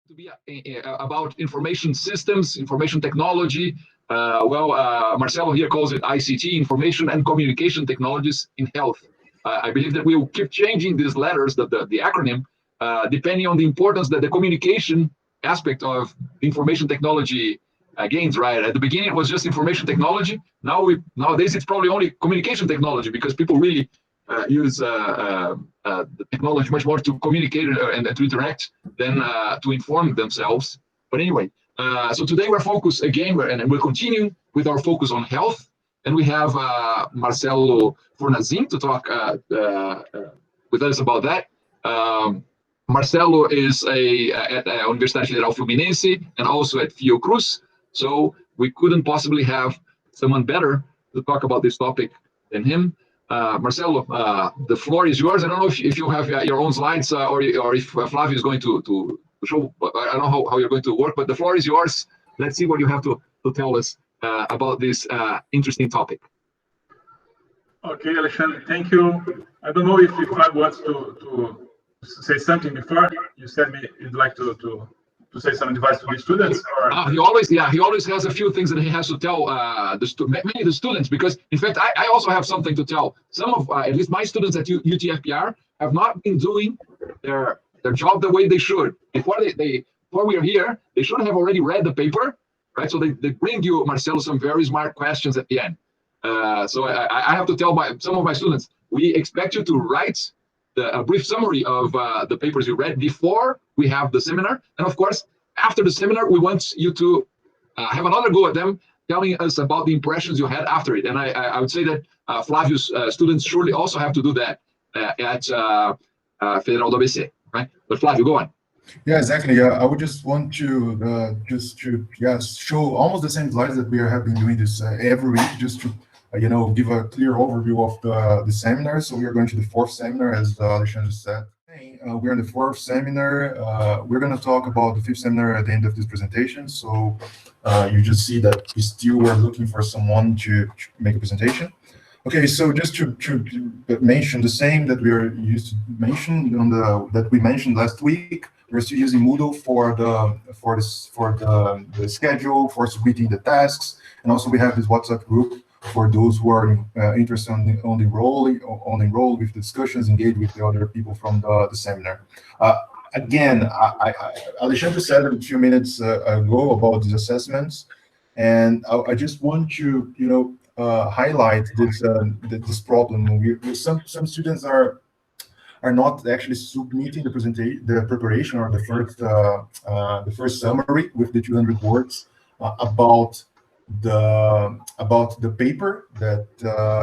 to be about information systems, information technology. Marcelo here calls it ICT, information and communication technologies in health. I believe that we will keep changing these letters, the acronym, depending on the importance that the communication aspect of information technology gains, right? At the beginning, it was just information technology. Nowadays, it's probably only communication technology because people really use the technology much more to communicate and to interact than to inform themselves. But anyway, so today we're focused again, and we're continuing with our focus on health. And we have Marcelo Fornazin to talk with us about that. Marcelo is at Universidade Federal Fluminense and also at Fiocruz. So we couldn't possibly have someone better to talk about this topic than him. Marcelo, the floor is yours. I don't know if you have your own slides or if Flavio is going to show. I don't know how you're going to work, but the floor is yours. Let's see what you have to tell us about this interesting topic. Okay, Alexandre, thank you. I don't know if Flavio wants to say something before. You said you'd like to say some advice to the students. Or? He always has a few things that he has to tell many the students, because in fact I also have something to tell. Some of at least my students at UTFPR have not been doing their job the way they should. Before we are here, they should have already read the paper, right? So they bring you, Marcelo, some very smart questions at the end. So I have to tell some of my students, we expect you to write a brief summary of the papers you read before we have the seminar. And of course, after the seminar, we want you to have another go at them, telling us about the impressions you had after it. And I would say that Flavio's students surely also have to do that at Federal do ABC, right? But Flavio, go on. Yeah, exactly. I would just want to show almost the same slides that we have been doing this every week, just to give a clear overview of the seminar. So we are going to the fourth seminar, as Alexandre said. We're in the fourth seminar. We're going to talk about the fifth seminar at the end of this presentation. So you just see that we still were looking for someone to make a presentation. Okay, so just to mention the same that we are used to mention that we mentioned last week. We're still using Moodle for the schedule, for submitting the tasks, and also we have this WhatsApp group for those who are interested on enroll with discussions, engage with the other people from the seminar. Again, Alexandre said a few minutes ago about these assessments, and I just want to highlight this problem. Some students are not actually submitting the preparation or the first summary with the 200 words about the paper that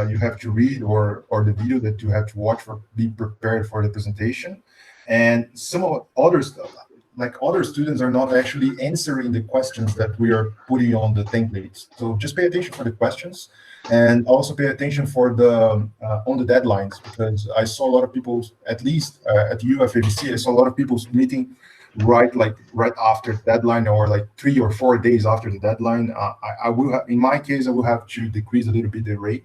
you have to read or the video that you have to watch for be prepared for the presentation. And some of other stuff, like other students, are not actually answering the questions that we are putting on the templates. So just pay attention for the questions, and also pay attention for the on the deadlines, because I saw a lot of people, at least at UFABC, I saw a lot of people submitting right after the deadline, or like 3 or 4 days after the deadline. I will have, in my case, I will have to decrease a little bit the rate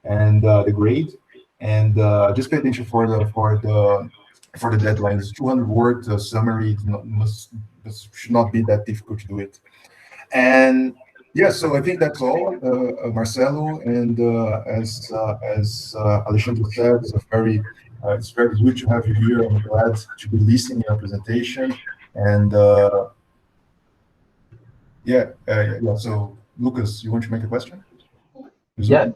and the grade, and just pay attention for the deadlines. 200 word summary should not be that difficult to do it. And yeah, so I think that's all, Marcelo. And as Alexandre said, it's very good to have you here. I'm glad to be listening to your presentation. And so Lucas, you want to make a question? Yeah,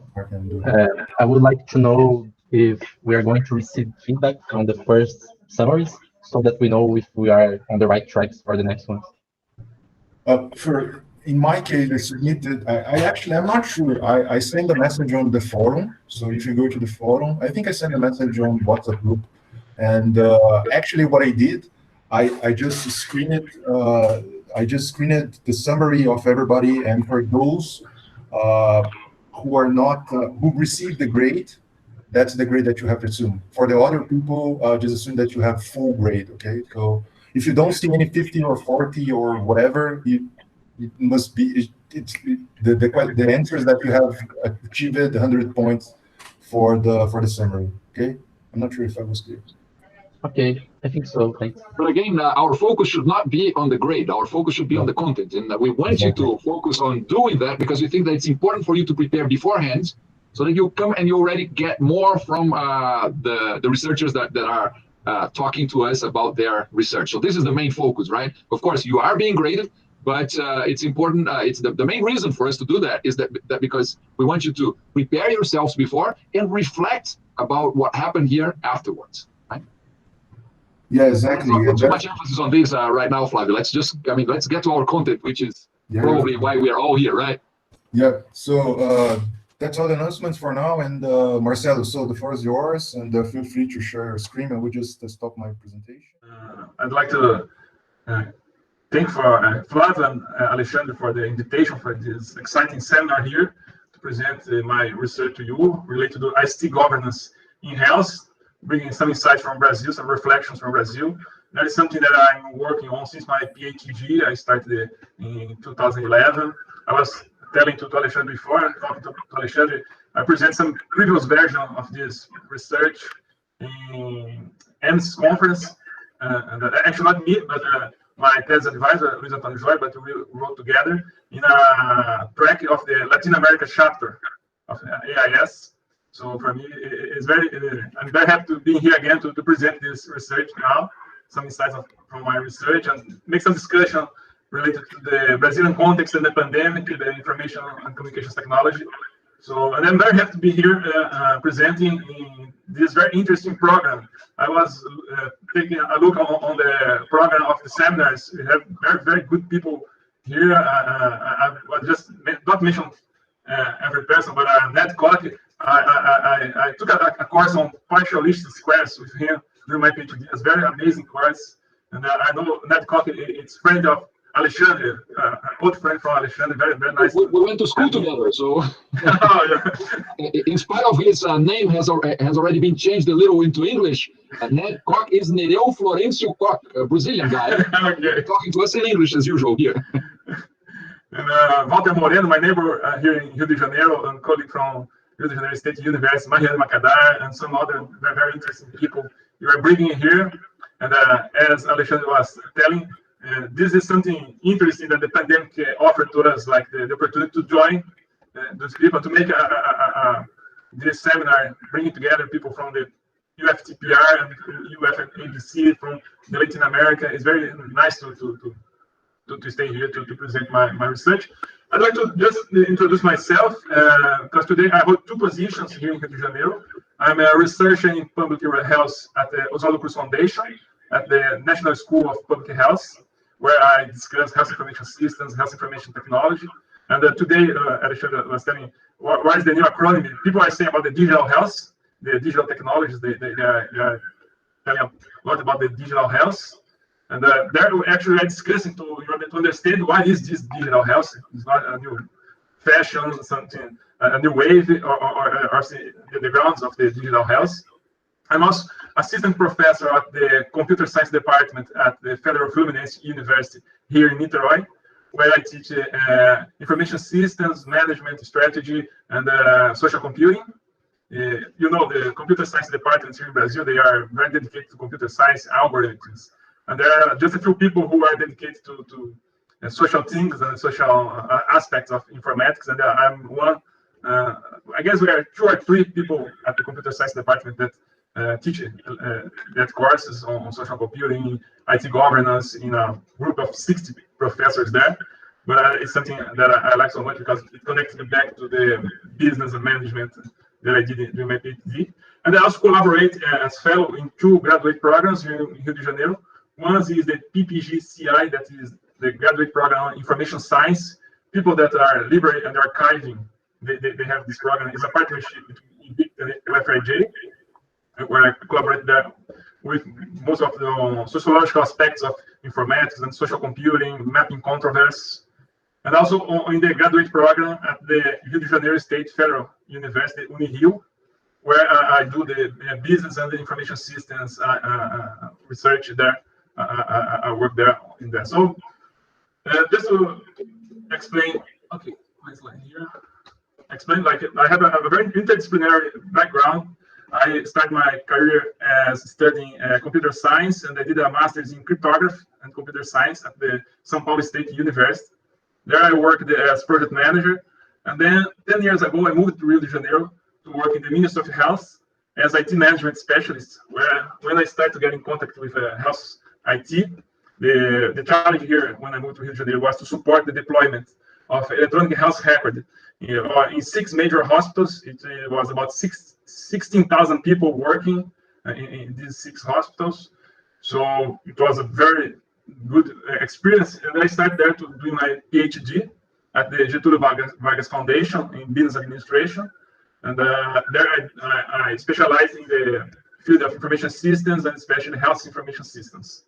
I would like to know if we are going to receive feedback on the first summaries, so that we know if we are on the right tracks for the next ones. In my case, I submitted, I'm not sure. I sent a message on the forum. So if you go to the forum, I think I sent a message on WhatsApp group. And actually what I did, I just screened it. I just screened the summary of everybody. And for those who are not, who received the grade, that's the grade that you have to assume. For the other people, just assume that you have full grade, okay? So if you don't see any 50 or 40 or whatever, it must be the answer is that you have achieved 100 points for the summary. Okay, I'm not sure if I was clear. Okay, I think so. Thanks. But again, our focus should not be on the grade. Our focus should be on the content. And we want you to focus on doing that because we think that it's important for you to prepare beforehand so that you come and you already get more from the researchers that are talking to us about their research. So this is the main focus, right? Of course, you are being graded, but it's important. It's the main reason for us to do that is that because we want you to prepare yourselves before and reflect about what happened here afterwards. Yeah, exactly. Let's not put too much emphasis on this right now, Flavio. Let's get to our content, which is probably why we are all here, right? Yeah. So that's all the announcements for now. And Marcelo, so the floor is yours, and feel free to share your screen, and we just stop my presentation. I'd like to thank Flavio and Alexandre for the invitation for this exciting seminar here to present my research to you related to ICT governance in health, bringing some insights from Brazil, some reflections from Brazil. That is something that I'm working on since my PhD. I started in 2011. I was telling to Alexandre before, and talking to Alexandre, I present some previous version of this research in EMS conference. And actually not me, but my test advisor, Luis Antonio Joy, but we wrote together in a track of the Latin America chapter of AIS. So for me, I'm very happy to be here again to present this research now, some insights from my research, and make some discussion related to the Brazilian context and the pandemic, the information and communications technology. So, and I'm very happy to be here presenting in this very interesting program. I was taking a look on the program of the seminars. We have very, very good people here. I just not mention every person, but Ned Koch, I took a course on partial least squares with him during my PhD. It's a very amazing course. And I know Ned Koch, it's friend of Alexandre, old friend from Alexandre, very, very nice. We went to school together, so in spite of his name has already been changed a little into English. Ned Koch is Nereu Florencio Koch, a Brazilian guy, okay, talking to us in English as usual here. And Walter Moreno, my neighbor here in Rio de Janeiro, and colleague from Rio de Janeiro State University, Mariana Macadar, and some other very, very interesting people you are bringing here. And as Alexandre was telling, this is something interesting that the pandemic offered to us, like the opportunity to join those people, to make this seminar, bringing together people from the UFTPR and UFABC from the Latin America. It's very nice to stay here to present my research. I'd like to just introduce myself, because today I hold two positions here in Rio de Janeiro. I'm a researcher in public health at the Oswaldo Cruz Foundation, at the National School of Public Health, where I discuss health information systems, health information technology. And today, Alexandre was telling me, what is the new acronym? People are saying about the digital health, the digital technologies, they are telling a lot about the digital health. And there actually are discussing to understand what is this digital health. It's not a new fashion, something, a new wave, or the grounds of the digital health. I'm also assistant professor at the computer science department at the Federal Fluminense University here in Niterói, where I teach information systems, management, strategy, and social computing. You know, the computer science departments here in Brazil, they are very dedicated to computer science algorithms. And there are just a few people who are dedicated to social things and social aspects of informatics. And I'm one, I guess we are 2 or 3 people at the computer science department that teach that courses on social computing, IT governance, in a group of 60 professors there. But it's something that I like so much because it connects me back to the business and management that I did during my PhD. And I also collaborate as fellow in 2 graduate programs here in Rio de Janeiro. One is the PPG-CI, that is the graduate program on information science. People that are library and archiving, they have this program. It's a partnership between IBIC and UFRJ, where I collaborate there with most of the sociological aspects of informatics and social computing, mapping controversies. And also in the graduate program at the Rio de Janeiro State Federal University, Unico, where I do the business and the information systems research there. I work there in there. So just to explain, okay, my slide here. Explain, like, I have a very interdisciplinary background. I started my career as studying computer science, and I did a master's in cryptography and computer science at the São Paulo State University. There I worked as project manager, and then 10 years ago I moved to Rio de Janeiro to work in the Ministry of Health as IT management specialist, where when I started to get in contact with health IT, the challenge here when I moved to Rio de Janeiro was to support the deployment of electronic health record in 6 major hospitals. It was about 16,000 people working in these 6 hospitals. So it was a very good experience. And I started there to do my PhD at the Getúlio Vargas Foundation in Business Administration. And there I specialized in the field of information systems and especially health information systems.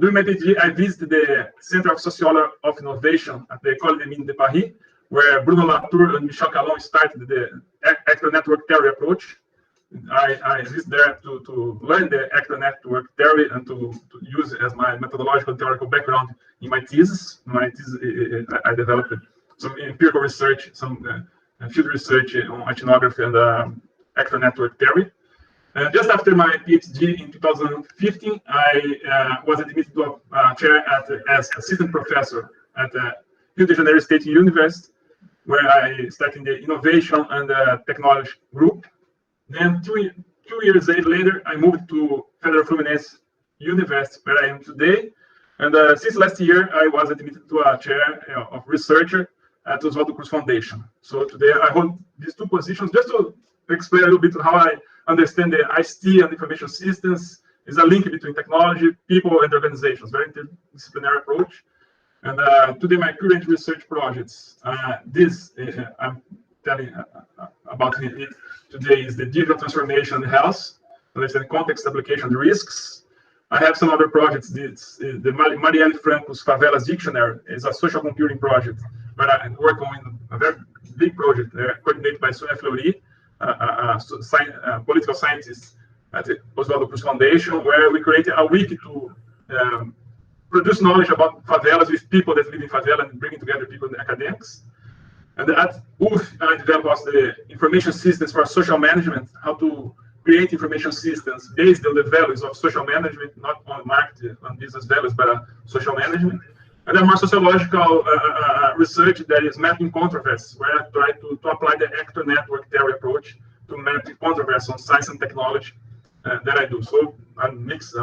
During my PhD, I visited the Center of Sociology of Innovation at the École des Mines de Paris, where Bruno Latour and Michel Calon started the actor network theory approach. I visited there to learn the actor network theory and to use it as my methodological theoretical background in my thesis. I developed some empirical research, some field research on ethnography and actor network theory. Just after my PhD in 2015, I was admitted to a chair as assistant professor at the Rio de Janeiro State University, where I started in the innovation and technology group. Then two years later, I moved to Federal Fluminense University, where I am today. And since last year, I was admitted to a chair of researcher at Oswaldo Cruz Foundation. So today I hold these 2 positions just to explain a little bit how I understand the ICT and information systems is a link between technology, people, and organizations, very interdisciplinary approach. And today my current research projects, I'm telling about it today is the digital transformation in health, understand context, application, and risks. I have some other projects. The Marielle Franco's Favelas Dictionary is a social computing project, but I work on a very big project coordinated by Sonia Fleury, political scientist at the Oswaldo Cruz Foundation, where we created a wiki to produce knowledge about favelas with people that live in favela and bringing together people and academics. And at UF, I developed the information systems for social management, how to create information systems based on the values of social management, not on market and business values, but social management. And then more sociological research that is mapping controversies, where I try to apply the actor network theory approach to map the controversy on science and technology that I do. So I mix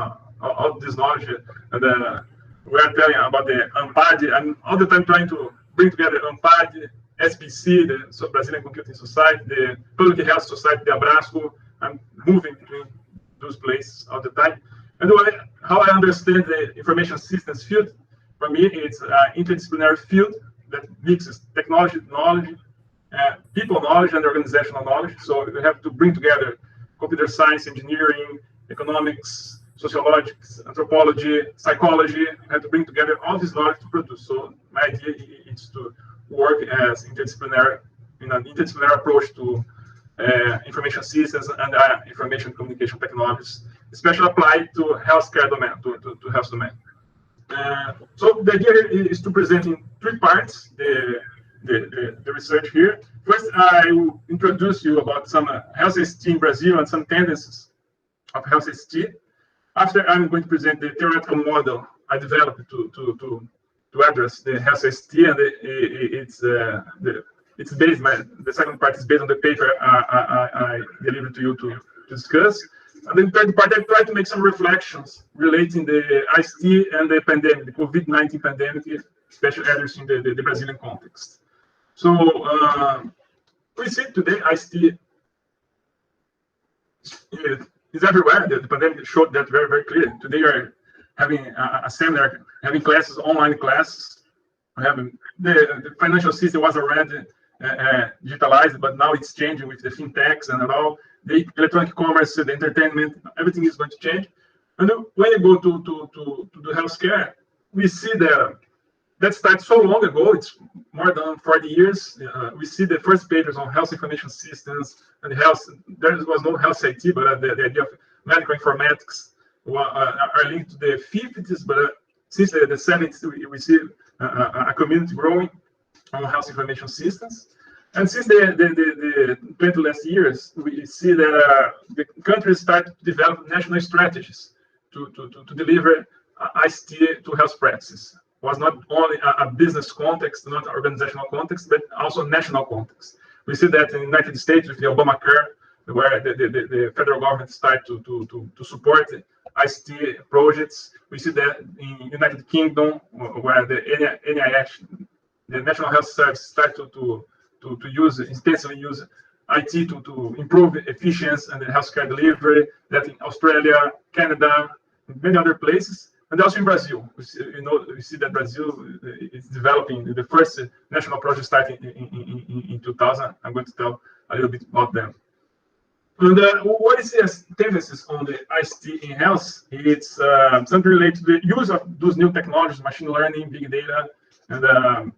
all this knowledge, and we're telling about the UNPAD. I'm all the time trying to bring together UNPAD, SBC, the Brazilian Computing Society, the Public Health Society, the Abrasco. I'm moving between those places all the time. And how I understand the information systems field, for me, it's an interdisciplinary field that mixes technology knowledge, people knowledge, and organizational knowledge. So we have to bring together computer science, engineering, economics, sociologics, anthropology, psychology. We have to bring together all this knowledge to produce. So my idea is to work as interdisciplinary, in an interdisciplinary approach to information systems and information communication technologies, especially applied to healthcare domain, to health domain. So the idea is to present in 3 parts the research here. First, I will introduce you about some health ICT in Brazil and some tendencies of health ICT. After, I'm going to present the theoretical model I developed to address the health ICT, and it's based. The second part is based on the paper I delivered to you to discuss. And then the third part, I try to make some reflections relating the ICT and the pandemic, the COVID-19 pandemic, especially addressing the Brazilian context. So we see today ICT is everywhere. The pandemic showed that very, very clearly. Today you're having a seminar, having classes, online classes. Having the financial system was already digitalized, but now it's changing with the fintechs and all. The electronic commerce, the entertainment, everything is going to change. And when you go to the healthcare, we see that started so long ago. It's more than 40 years. We see the first papers on health information systems and health. There was no health IT, but the idea of medical informatics are linked to the 50s. But since the 70s, we see a community growing on health information systems. And since the 20 last years, we see that the countries start to develop national strategies to deliver ICT to health practices. It was not only a business context, not organizational context, but also national context. We see that in the United States with the Obamacare, where the federal government started to support ICT projects. We see that in United Kingdom, where the NIH, the National Health Service, started to intensively use IT to improve efficiency and the healthcare delivery. That in Australia, Canada, and many other places, and also in Brazil. We see that Brazil is developing the first national project starting in 2000. I'm going to tell a little bit about them. And what is the tendencies on the ICT in health? It's something related to the use of those new technologies, machine learning, big data, and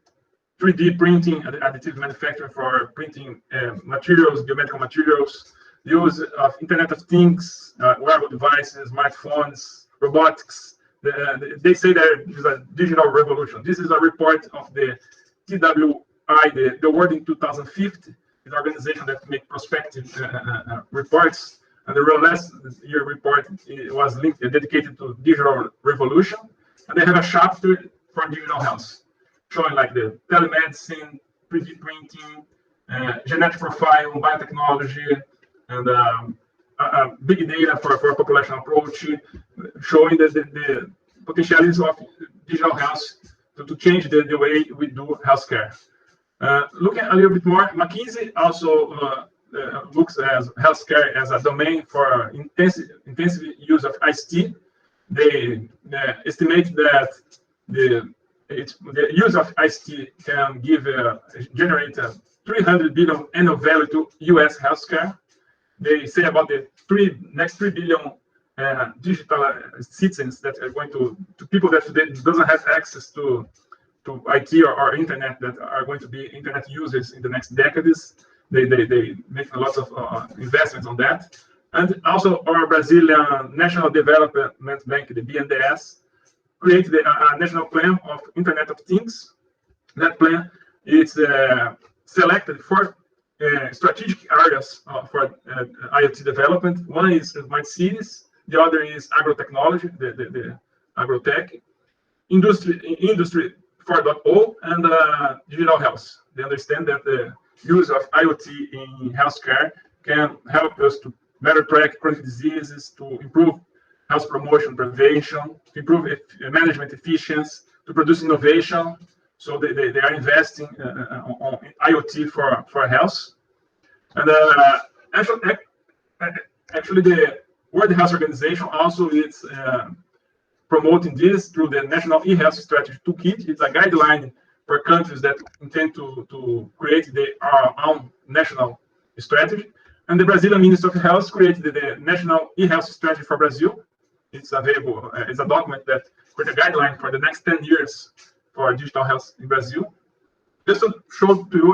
3D printing, additive manufacturing for printing materials, biomedical materials, the use of Internet of Things, wearable devices, smartphones, robotics. They say that this is a digital revolution. This is a report of the TWI, the World in 2050, an organization that makes prospective reports. And the last year report was dedicated to digital revolution. And they have a chapter for digital health, showing like the telemedicine, 3D printing, genetic profile, biotechnology, and big data for a population approach, showing the potentialities of digital health to change the way we do healthcare. Looking a little bit more, McKinsey also looks at healthcare as a domain for intensive use of ICT. They estimate that the use of ICT can generate 300 billion annual value to U.S. healthcare. They say about the next 3 billion digital citizens that are going to people that today doesn't have access to IT or internet, that are going to be internet users in the next decades. They make lots of investments on that. And also our Brazilian National Development Bank, the BNDES, created a national plan of Internet of Things. That plan is selected for strategic areas for IoT development. One is smart cities, the other is agrotechnology, the agrotech, industry 4.0, and digital health. They understand that the use of IoT in healthcare can help us to better track chronic diseases, to improve health promotion, prevention, to improve management efficiency, to produce innovation. So they are investing on IoT for health. And actually, the World Health Organization also is promoting this through the National E-Health Strategy Toolkit. It's a guideline for countries that intend to create their own national strategy. And the Brazilian Ministry of Health created the National E-Health Strategy for Brazil. It's available. It's a document that creates a guideline for the next 10 years for digital health in Brazil. Just to show to you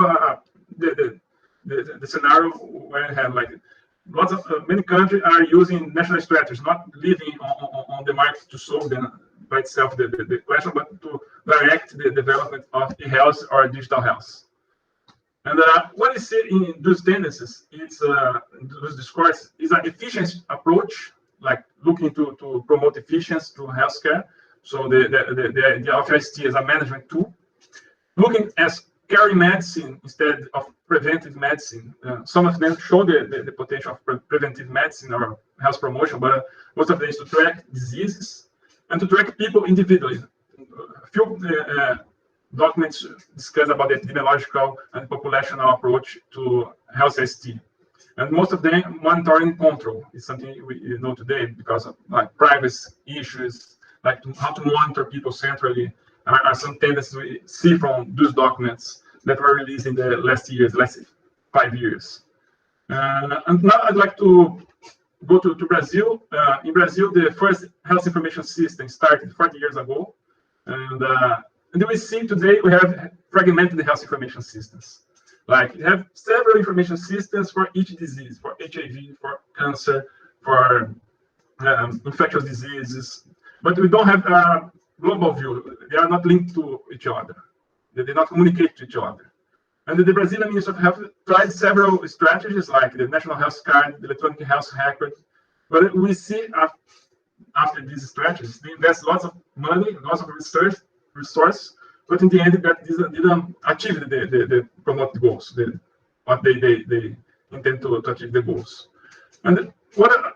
the scenario where I have like lots of many countries are using national strategies, not living on the market to solve them by itself the question, but to direct the development of e-health or digital health. And what is it in those tendencies? It's those discourse is an efficiency approach, like looking to promote efficiency to healthcare. So the ICT as a management tool, looking as care medicine instead of preventive medicine. Some of them show the potential of preventive medicine or health promotion, but most of them is to track diseases and to track people individually. A few documents discuss about the epidemiological and populational approach to health ICT. And most of them monitoring control is something we know today because of like privacy issues, like how to monitor people centrally are some tendencies we see from those documents that were released in the last 5 years. And now I'd like to go to Brazil. In Brazil, the first health information system started 40 years ago. And we see today we have fragmented health information systems. Like we have several information systems for each disease, for HIV, for cancer, for infectious diseases, but we don't have a global view. They are not linked to each other. They do not communicate to each other. And the Brazilian Ministry of Health tried several strategies like the National Health Card, the Electronic Health Record. But we see after these strategies, they invest lots of money, lots of resource, but in the end, that didn't achieve the promoted goals, what they intend to achieve the goals. And what I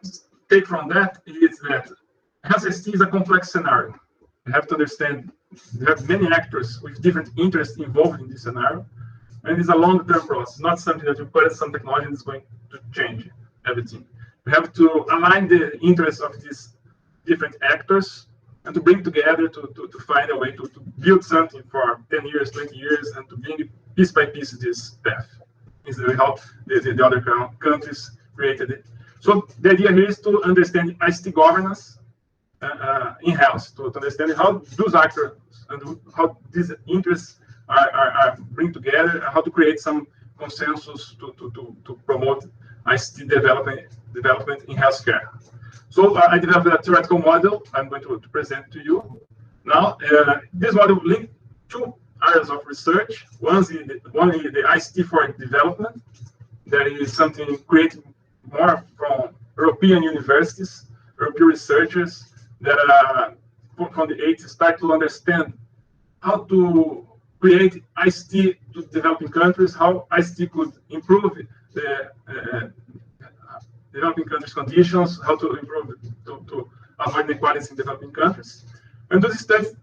take from that is that health ICT is a complex scenario. You have to understand you have many actors with different interests involved in this scenario, and it's a long-term process, not something that you put some technology and is going to change everything. We have to align the interests of these different actors and to bring together to find a way to build something for 10 years, 20 years, and to bring piece by piece this path. Is how the other countries created it. So the idea here is to understand ICT governance in-house, to understand how those actors and how these interests are bring together, how to create some consensus to promote ICT development in healthcare. So I developed a theoretical model I'm going to present to you now. This model linked two areas of research. One is the ICT for development. That is something created more from European universities, European researchers that from the 80s start to understand how to create ICT to developing countries, how ICT could improve the developing countries' conditions, how to improve to avoid inequalities in developing countries. And those studies,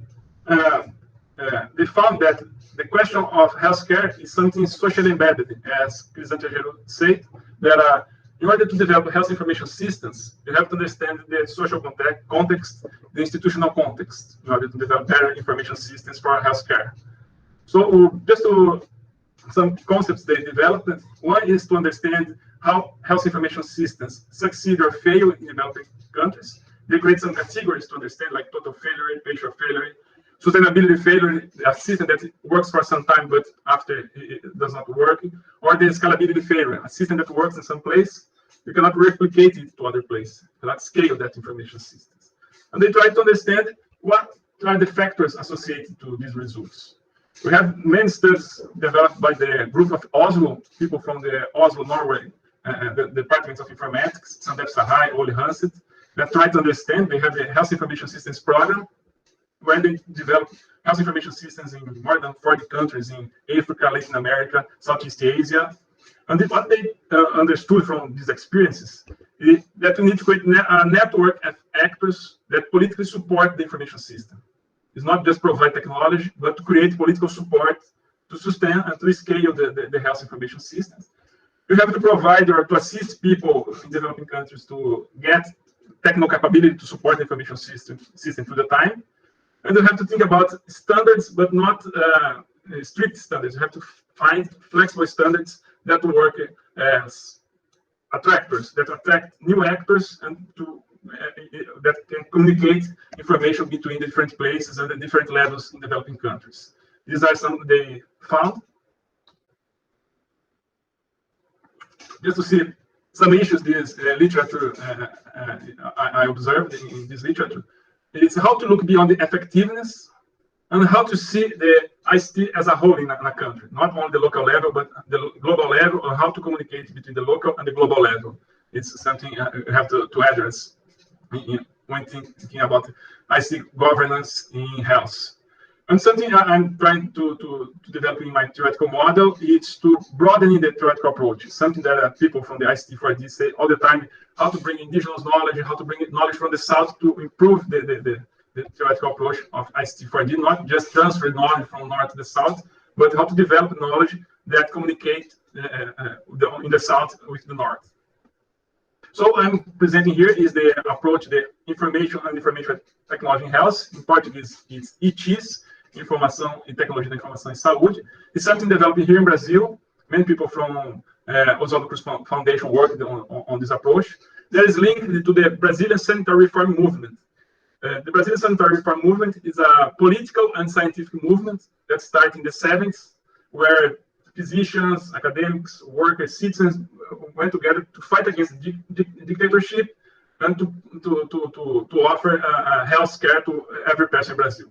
they found that the question of healthcare is something socially embedded, as Crisanti said, that in order to develop health information systems, you have to understand the social context, the institutional context, in order to develop better information systems for healthcare. So just some concepts they developed. One is to understand how health information systems succeed or fail in developing countries. They create some categories to understand, like total failure, partial failure, sustainability failure, a system that works for some time, but after it does not work, or the scalability failure, a system that works in some place, you cannot replicate it to other places, you cannot scale that information systems. And they try to understand what are the factors associated to these results. We have many studies developed by the group of Oslo, people from the Oslo, Norway, the Department of Informatics, Sandef Sahai, Ole Hanset, that try to understand. They have the Health Information Systems program, where they develop health information systems in more than 40 countries in Africa, Latin America, Southeast Asia. And what they understood from these experiences is that we need to create a network of actors that politically support the information system. It's not just provide technology, but to create political support to sustain and to scale the health information systems. You have to provide or to assist people in developing countries to get technical capability to support the information system through the time. And you have to think about standards, but not strict standards. You have to find flexible standards that work as attractors, that attract new actors and that can communicate information between different places and the different levels in developing countries. These are some they found. Just to see some issues this literature I observed in this literature. It's how to look beyond the effectiveness and how to see the ICT as a whole in a country, not only the local level, but the global level, or how to communicate between the local and the global level. It's something you have to address when thinking about ICT governance in health. And something I'm trying to develop in my theoretical model is to broaden the theoretical approach. Something that people from the ICT 4D say all the time, how to bring indigenous knowledge, how to bring knowledge from the South to improve the theoretical approach of ICT 4D, not just transfer knowledge from North to the South, but how to develop knowledge that communicate in the South with the North. So I'm presenting here is the approach, the information and information technology in health. In Portuguese, it's ITIS, Informação e Tecnologia da Informação em Saúde. It's something developed here in Brazil. Many people from Oswaldo Cruz Foundation worked on this approach. That is linked to the Brazilian sanitary reform movement. The Brazilian sanitary reform movement is a political and scientific movement that started in the 70s, where physicians, academics, workers, citizens went together to fight against dictatorship and to offer health care to every person in Brazil.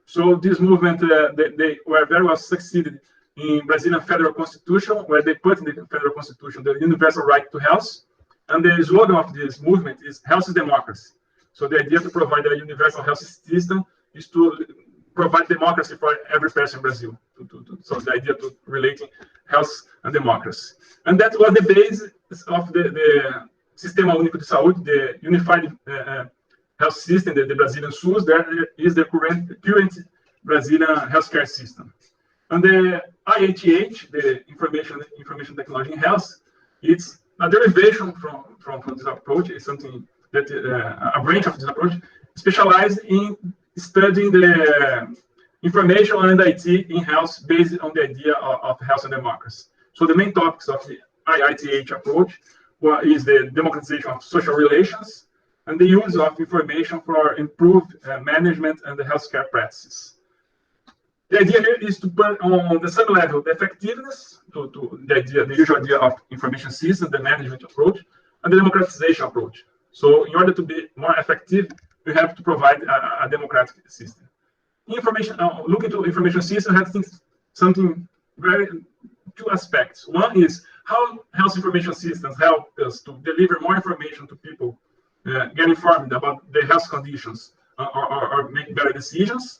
So this movement, they were very well succeeded in Brazilian federal constitution, where they put in the federal constitution the universal right to health. And the slogan of this movement is health is democracy. So the idea to provide a universal health system is to provide democracy for every person in Brazil. So the idea to relating health and democracy. And that was the basis of the Sistema Único de Saúde, the unified health system, the Brazilian SUS. That is the current Brazilian healthcare system. And the IITH, the information technology in health, it's a derivation from this approach. It's something that a branch of this approach specialized in studying the information and IT in health based on the idea of health and democracy. So the main topics of the IITH approach is the democratization of social relations and the use of information for improved management and the healthcare practices. The idea here is to put on the same level the effectiveness, the usual idea of information system, the management approach, and the democratization approach. So in order to be more effective, we have to provide a democratic system. Looking to information system has something two aspects. One is how health information systems help us to deliver more information to people, get informed about their health conditions, or make better decisions,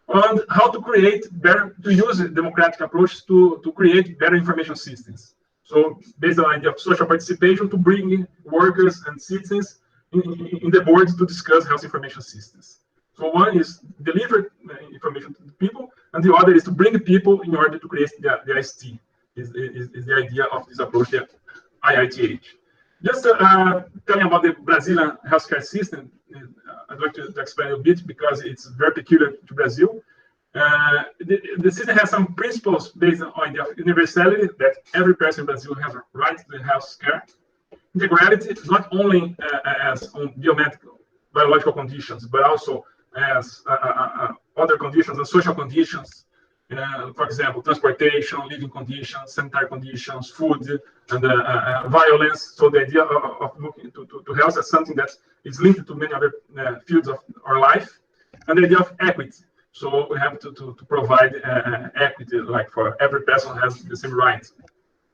and how to use democratic approaches to create better information systems. So based on the idea of social participation to bring workers and citizens in the boards to discuss health information systems. So one is deliver information to the people, and the other is to bring people in order to create the ICT. Is the idea of this approach, the IITH. Just telling about the Brazilian healthcare system, I'd like to explain a bit because it's very peculiar to Brazil. The system has some principles based on the idea of universality, that every person in Brazil has a right to health care. Integrality, not only as on biological conditions, but also as other conditions and social conditions. For example, transportation, living conditions, sanitary conditions, food, and violence. So the idea of looking to health as something that is linked to many other fields of our life, and the idea of equity. So we have to provide equity, like for every person has the same right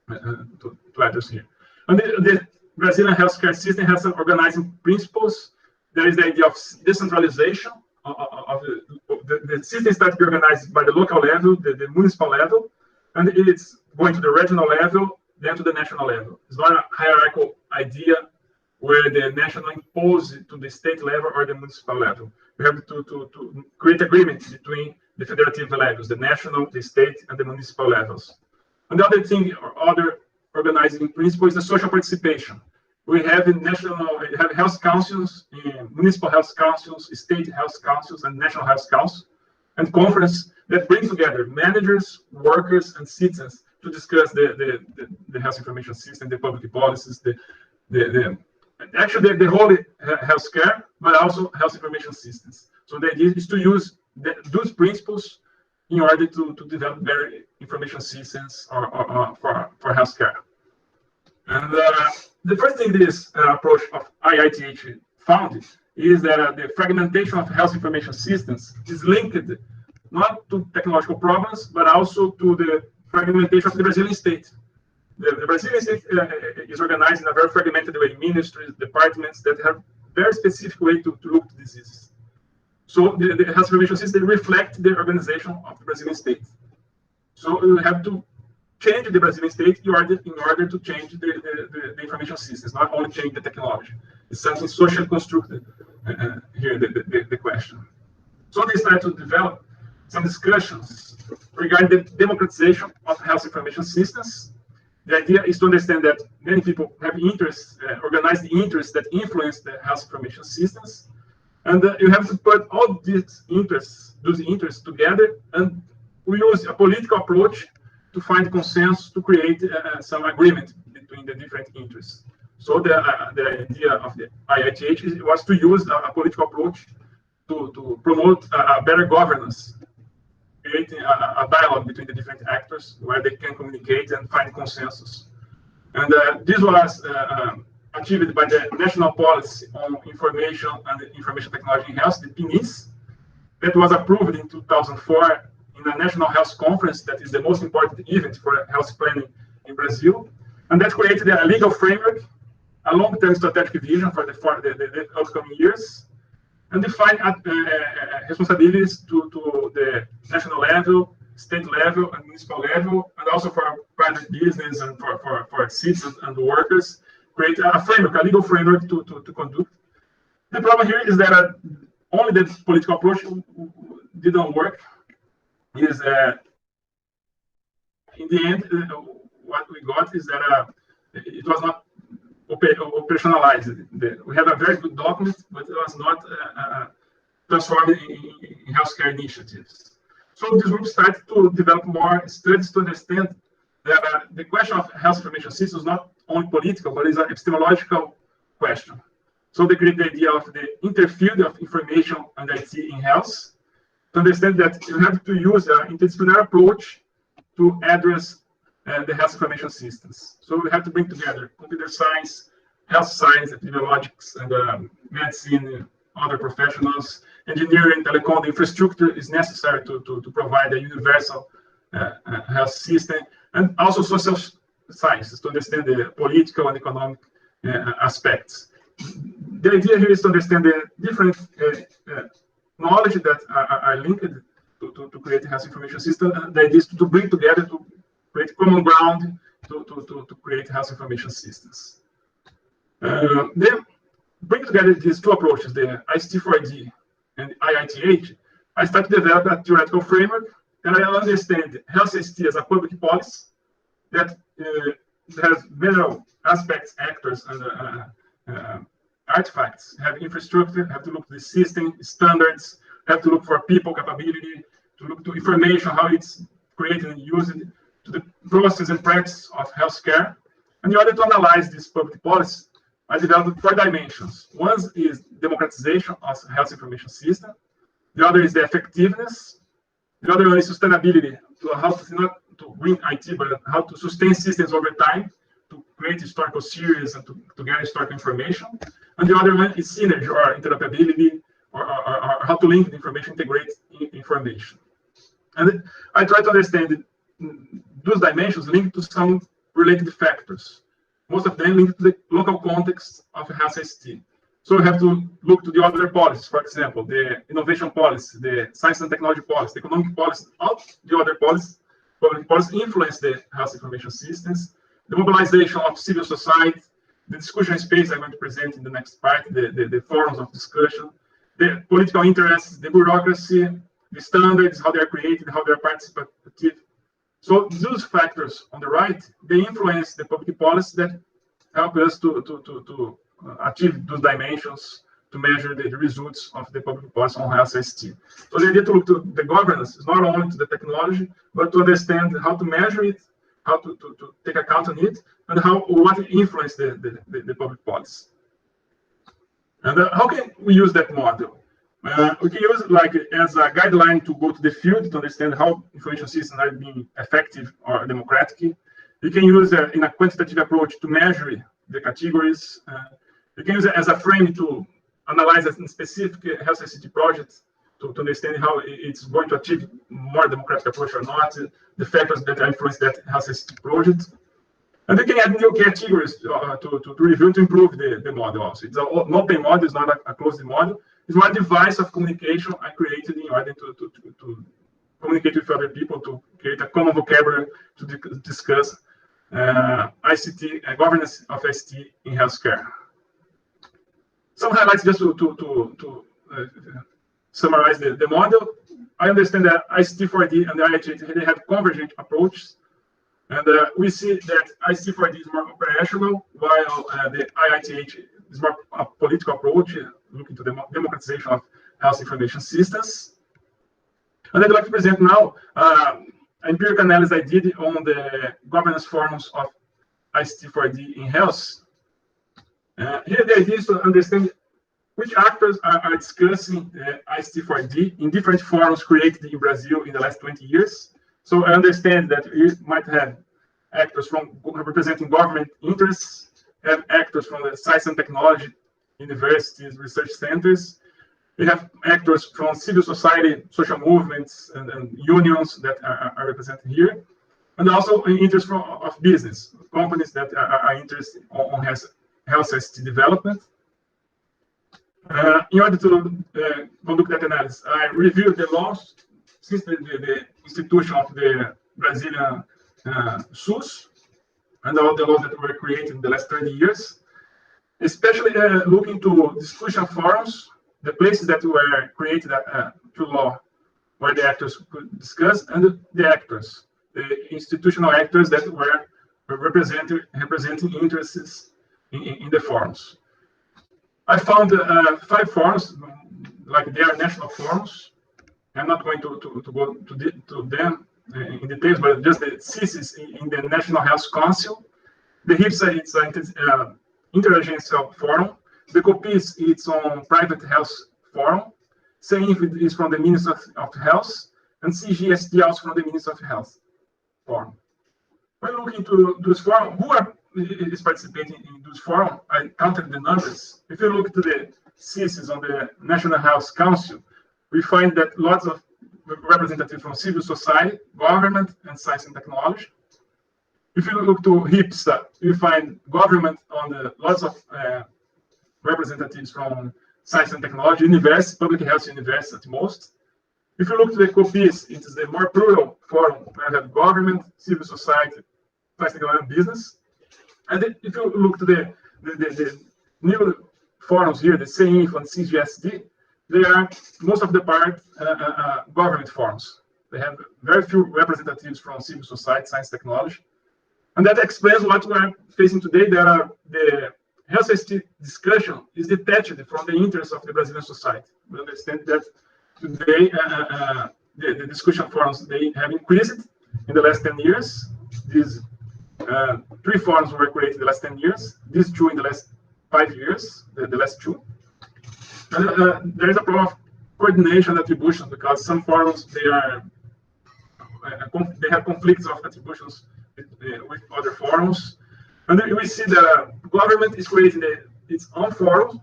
to address here. And the Brazilian healthcare system has some organizing principles. There is the idea of decentralization. The system starts to be organized by the local level, the municipal level, and it's going to the regional level, then to the national level. It's not a hierarchical idea where the national imposes to the state level or the municipal level. We have to create agreements between the federative levels, the national, the state, and the municipal levels. And the other thing, or other organizing principle, is the social participation. We have health councils, municipal health councils, state health councils, and national health councils, and conferences that bring together managers, workers, and citizens to discuss the health information system, the public policies, actually the whole healthcare, but also health information systems. So the idea is to use those principles in order to develop better information systems for healthcare. And the first thing this approach of IITH found is that the fragmentation of health information systems is linked not to technological problems, but also to the fragmentation of the Brazilian state. The Brazilian state is organized in a very fragmented way, ministries, departments that have very specific way to look to diseases. So the health information system reflect the organization of the Brazilian state. So we have to change the Brazilian state in order to change the information systems, not only change the technology. It's something socially constructed here, the question. So they started to develop some discussions regarding the democratization of health information systems. The idea is to understand that many people have interests, organized interests that influence the health information systems. And you have to put all these interests, together, and we use a political approach to find consensus to create some agreement between the different interests. So the idea of the IITH was to use a political approach to promote a better governance, creating a dialogue between the different actors where they can communicate and find consensus. And this was achieved by the National Policy on Information and Information Technology in Health, the PNIIS, that was approved in 2004 in in a national health conference that is the most important event for health planning in Brazil. And that created a legal framework, a long-term strategic vision for the upcoming years, and define responsibilities to the national level, state level, and municipal level, and also for private business and for citizens and workers, create a framework, a legal framework to conduct. The problem here is that only the political approach didn't work. Is in the end, what we got is that it was not operationalized. We have a very good document, but it was not transformed in healthcare initiatives. So this group started to develop more studies to understand that the question of health information systems is not only political, but it's an epistemological question. So they created the idea of the interfield of information and IT in health, to understand that you have to use an interdisciplinary approach to address the health information systems. So we have to bring together computer science, health science, epidemiologics, and medicine, other professionals, engineering, telecom. The infrastructure is necessary to provide a universal health system, and also social sciences to understand the political and economic aspects. The idea here is to understand the different knowledge that are linked to create a health information system. And the idea is to bring together, to create common ground to create health information systems. Then bring together these two approaches, the ICT4D and IITH. I start to develop a theoretical framework, and I understand health ICT as a public policy that has many aspects, actors, and artifacts. Have infrastructure, have to look to the system, standards, have to look for people capability, to look to information, how it's created and used, to the process and practice of healthcare. And in order to analyze this public policy, I developed 4 dimensions. One is democratization of health information system. The other is the effectiveness. The other one is sustainability, to how to not to bring IT, but how to sustain systems over time, to create historical series and to get historical information. And the other one is synergy or interoperability, or how to link the information, integrate information. And I try to understand those dimensions linked to some related factors. Most of them linked to the local context of health ICT. So we have to look to the other policies, for example, the innovation policy, the science and technology policy, the economic policy, all the other policies, public policy influence the health information systems, the mobilization of civil society, the discussion space I'm going to present in the next part, the forums of discussion, the political interests, the bureaucracy, the standards, how they're created, how they're participative. So those factors on the right, they influence the public policy that help us to achieve those dimensions, to measure the results of the public policy on health ICT. So the idea to look to the governance is not only to the technology, but to understand how to measure it, how to take account on it, and what influence the public policy. And how can we use that model? We can use it like as a guideline to go to the field to understand how information systems are being effective or democratic. You can use it in a quantitative approach to measure the categories. You can use it as a frame to analyze a specific health ICT project to understand how it's going to achieve more democratic approach or not, the factors that influence that health ICT project. And you can add new categories to review to improve the model also. It's an open model, it's not a closed model. It's one device of communication I created in order to communicate with other people, to create a common vocabulary to discuss ICT, governance of ICT in healthcare. Some highlights just to summarize the model. I understand that ICT4D and the IITH, they have convergent approaches. And we see that ICT4D is more operational, while the IITH is more a political approach, looking to the democratization of health information systems. And I'd like to present now empirical analysis I did on the governance forums of ICT4D in health. Here the idea is to understand which actors are discussing ICT4D in different forums created in Brazil in the last 20 years. So I understand that you might have actors from representing government interests, have actors from the science and technology, universities, research centers, We have actors from civil society, social movements, and unions that are represented here, and also interest of business, companies that are interested on health ICT development. In order to conduct that analysis, I reviewed the laws since the institution of the Brazilian SUS and all the laws that were created in the last 30 years, especially looking to discussion forums, the places that were created through law, where the actors could discuss, and the actors, the institutional actors that were representing interests in the forums. I found 5 forums, like they are national forums. I'm not going to go to them in details, but just the CIS in the National Health Council. The HIPSA, it's an interagency forum. The COPIS, it's on private health forum. CEINF is from the Ministry of Health, and CGST also from the Ministry of Health forum. When looking to this forum, who is participating in this forum, I counted the numbers. If you look to the CIS on the National Health Council, we find that lots of representatives from civil society, government, and science and technology. If you look to HIPSA, you find government on the lots of representatives from science and technology, university, public health university at most. If you look to the COPIS, it is the more plural forum where you have government, civil society, science, technology, and business. And if you look to the new forums here, the CEINF and CGSD, they are most of the part government forums. They have very few representatives from civil society, science, technology. And that explains what we are facing today. The health ICT discussion is detached from the interests of the Brazilian society. We understand that today the discussion forums, they have increased in the last 10 years. These 3 forums were created in the last 10 years. These 2 in the last 5 years, the last 2. And there is a problem of coordination attribution, because some forums, they have conflicts of attributions with other forums. And then we see the government is creating its own forum,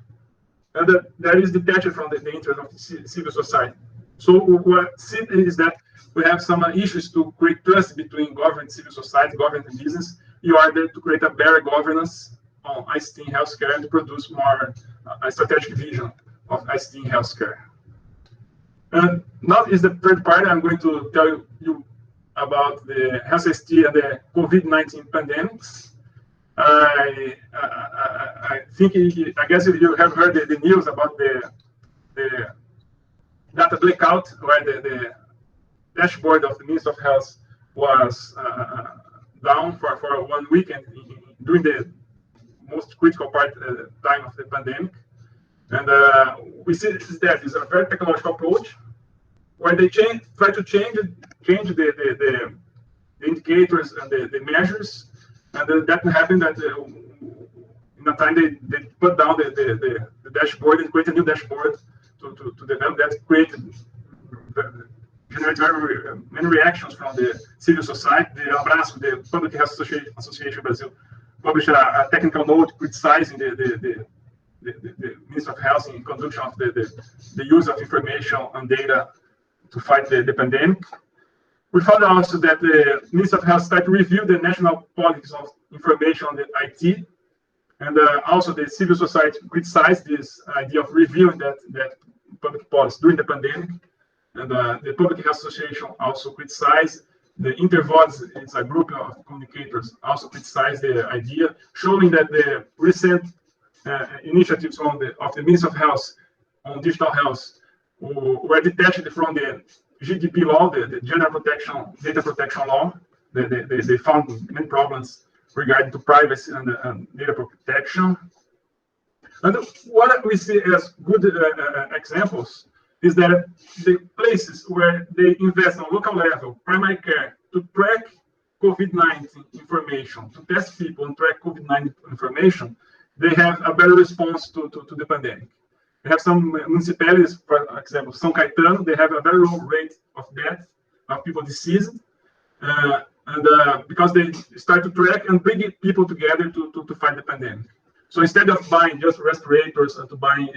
and that is detached from the interest of the civil society. So what we see is that we have some issues to create trust between government, civil society, government, and business in order to create a better governance on ICT in healthcare and to produce more a strategic vision of ICT in healthcare. And now is the third part. I'm going to tell you about the health ICT and the COVID-19 pandemics. I guess you have heard the news about the data blackout, where the dashboard of the Ministry of Health was down for 1 week and during the most critical time of the pandemic. And we see that is a very technological approach where they try to change the indicators and the measures, and that happened that in a time they put down the dashboard and create a new dashboard to develop that, generate very many reactions from the civil society. The Abraço, the Public Health Association Brazil, published a technical note criticizing the Ministry of Health in conduction of the use of information and data to fight the pandemic. We found also that the Ministry of Health started to review the national policies of information on the IT, and also the civil society criticized this idea of reviewing that public policy during the pandemic. And the Public Health Association also criticized. The Intervoz, it's a group of communicators, also criticized the idea, showing that the recent initiatives of the Ministry of Health on digital health were detached from the GDP law, the General Data Protection Law. They found many problems regarding to privacy and data protection. And what we see as good examples is that the places where they invest on local level, primary care, to track COVID-19 information, to test people and track COVID-19 information, they have a better response to the pandemic. We have some municipalities, for example, São Caetano, they have a very low rate of death of people deceased, because they start to track and bring people together to fight the pandemic. So instead of buying just respirators and to buying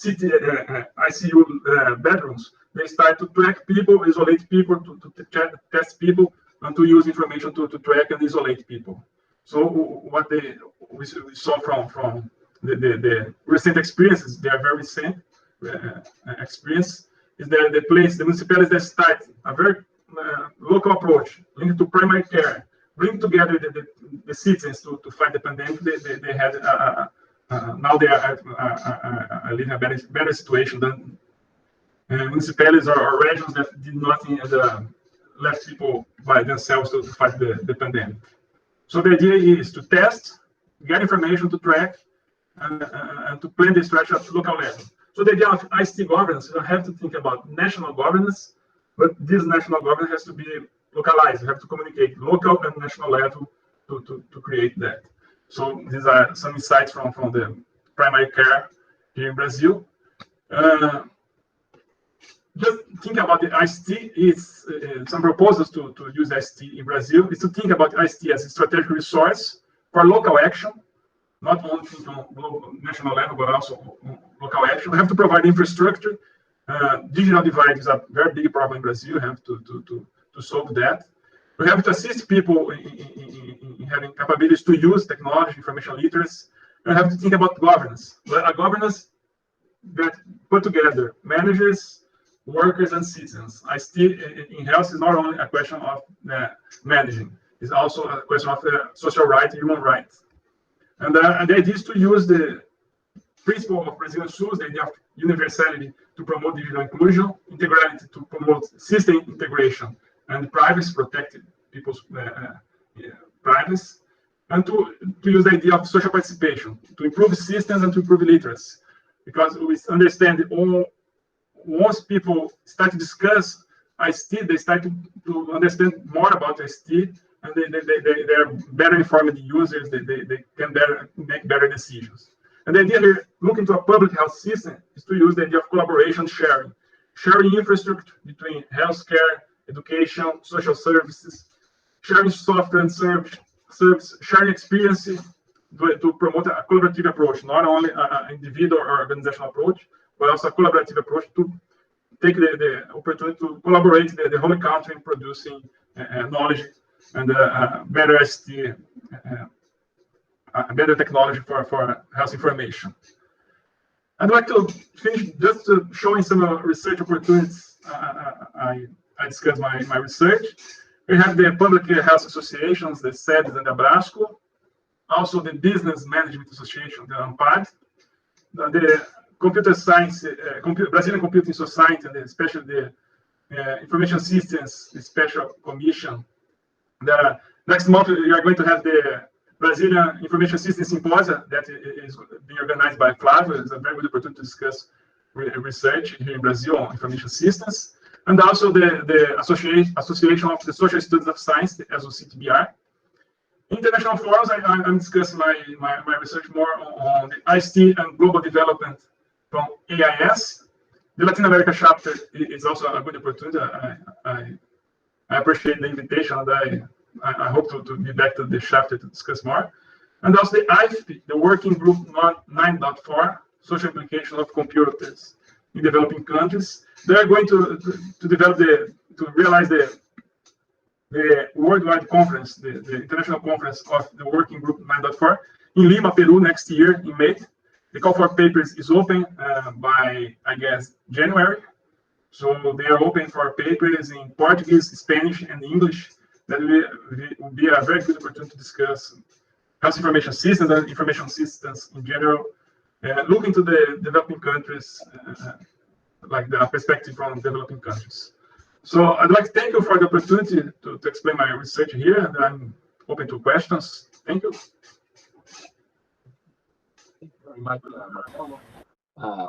ICU bedrooms. They start to track people, isolate people, to test people, and to use information to track and isolate people. So what we saw from the recent experiences, they are very recent experience, is that the municipalities that start a very local approach linked to primary care, bring together the citizens to fight the pandemic. They had now they are in a better situation than municipalities or regions that did nothing and left people by themselves to fight the pandemic. So the idea is to test, get information to track, and to plan the strategy at local level. So the idea of ICT governance, you have to think about national governance, but this national governance has to be localized. You have to communicate local and national level to create that. So these are some insights from the primary care here in Brazil. Just think about the ICT. It's some proposals to use ICT in Brazil is to think about ICT as a strategic resource for local action, not only on global, national level, but also local action. We have to provide infrastructure. Digital divide is a very big problem in Brazil. We have to solve that. We have to assist people in having capabilities to use technology, information literacy. We have to think about governance. A governance that put together managers, workers, and citizens. ICT in health is not only a question of managing, it's also a question of social rights, human rights. And the idea is to use the principle of Brazilian SUS, the idea of universality, to promote digital inclusion, integrality to promote system integration, and privacy, protect people's privacy, and to use the idea of social participation, to improve systems and to improve literacy. Because we understand that once people start to discuss ICT, they start to understand more about ICT, and they are better informed users, they can make better decisions. And the idea here, looking to a public health system, is to use the idea of collaboration, sharing infrastructure between healthcare, education, social services, sharing software and service, sharing experience to promote a collaborative approach, not only an individual or organizational approach, but also a collaborative approach to take the opportunity to collaborate the whole country in producing knowledge and better ICT, better technology for health information. I'd like to finish just showing some research opportunities. I discussed my research. We have the Public Health Associations, the SEBS and the Abrasco, also the Business Management Association, the UNPAD, the Computer Science, Brazilian Computing Society, and especially the Information Systems Special Commission. The next month, we are going to have the Brazilian Information Systems Symposia that is being organized by Flávio. It's a very good opportunity to discuss research here in Brazil on information systems. And also the Association of the Social Studies of Science, the ASOCTBR. International forums, I'm discussing my research more on the ICT and global development from AIS. The Latin America chapter is also a good opportunity. I appreciate the invitation, and I hope to be back to the chapter to discuss more. And also the IFP, the Working Group 9.4, Social Implication of Computers in Developing Countries. They're going to develop to realize the worldwide conference, the international conference of the Working Group 9.4 in Lima, Peru next year in May. The call for papers is open by, I guess, January. So they are open for papers in Portuguese, Spanish, and English. That will be a very good opportunity to discuss health information systems and information systems in general, looking to the developing countries, like the perspective from developing countries. So I'd like to thank you for the opportunity to explain my research here, and I'm open to questions. Thank you. Thank you very much, Marcelo.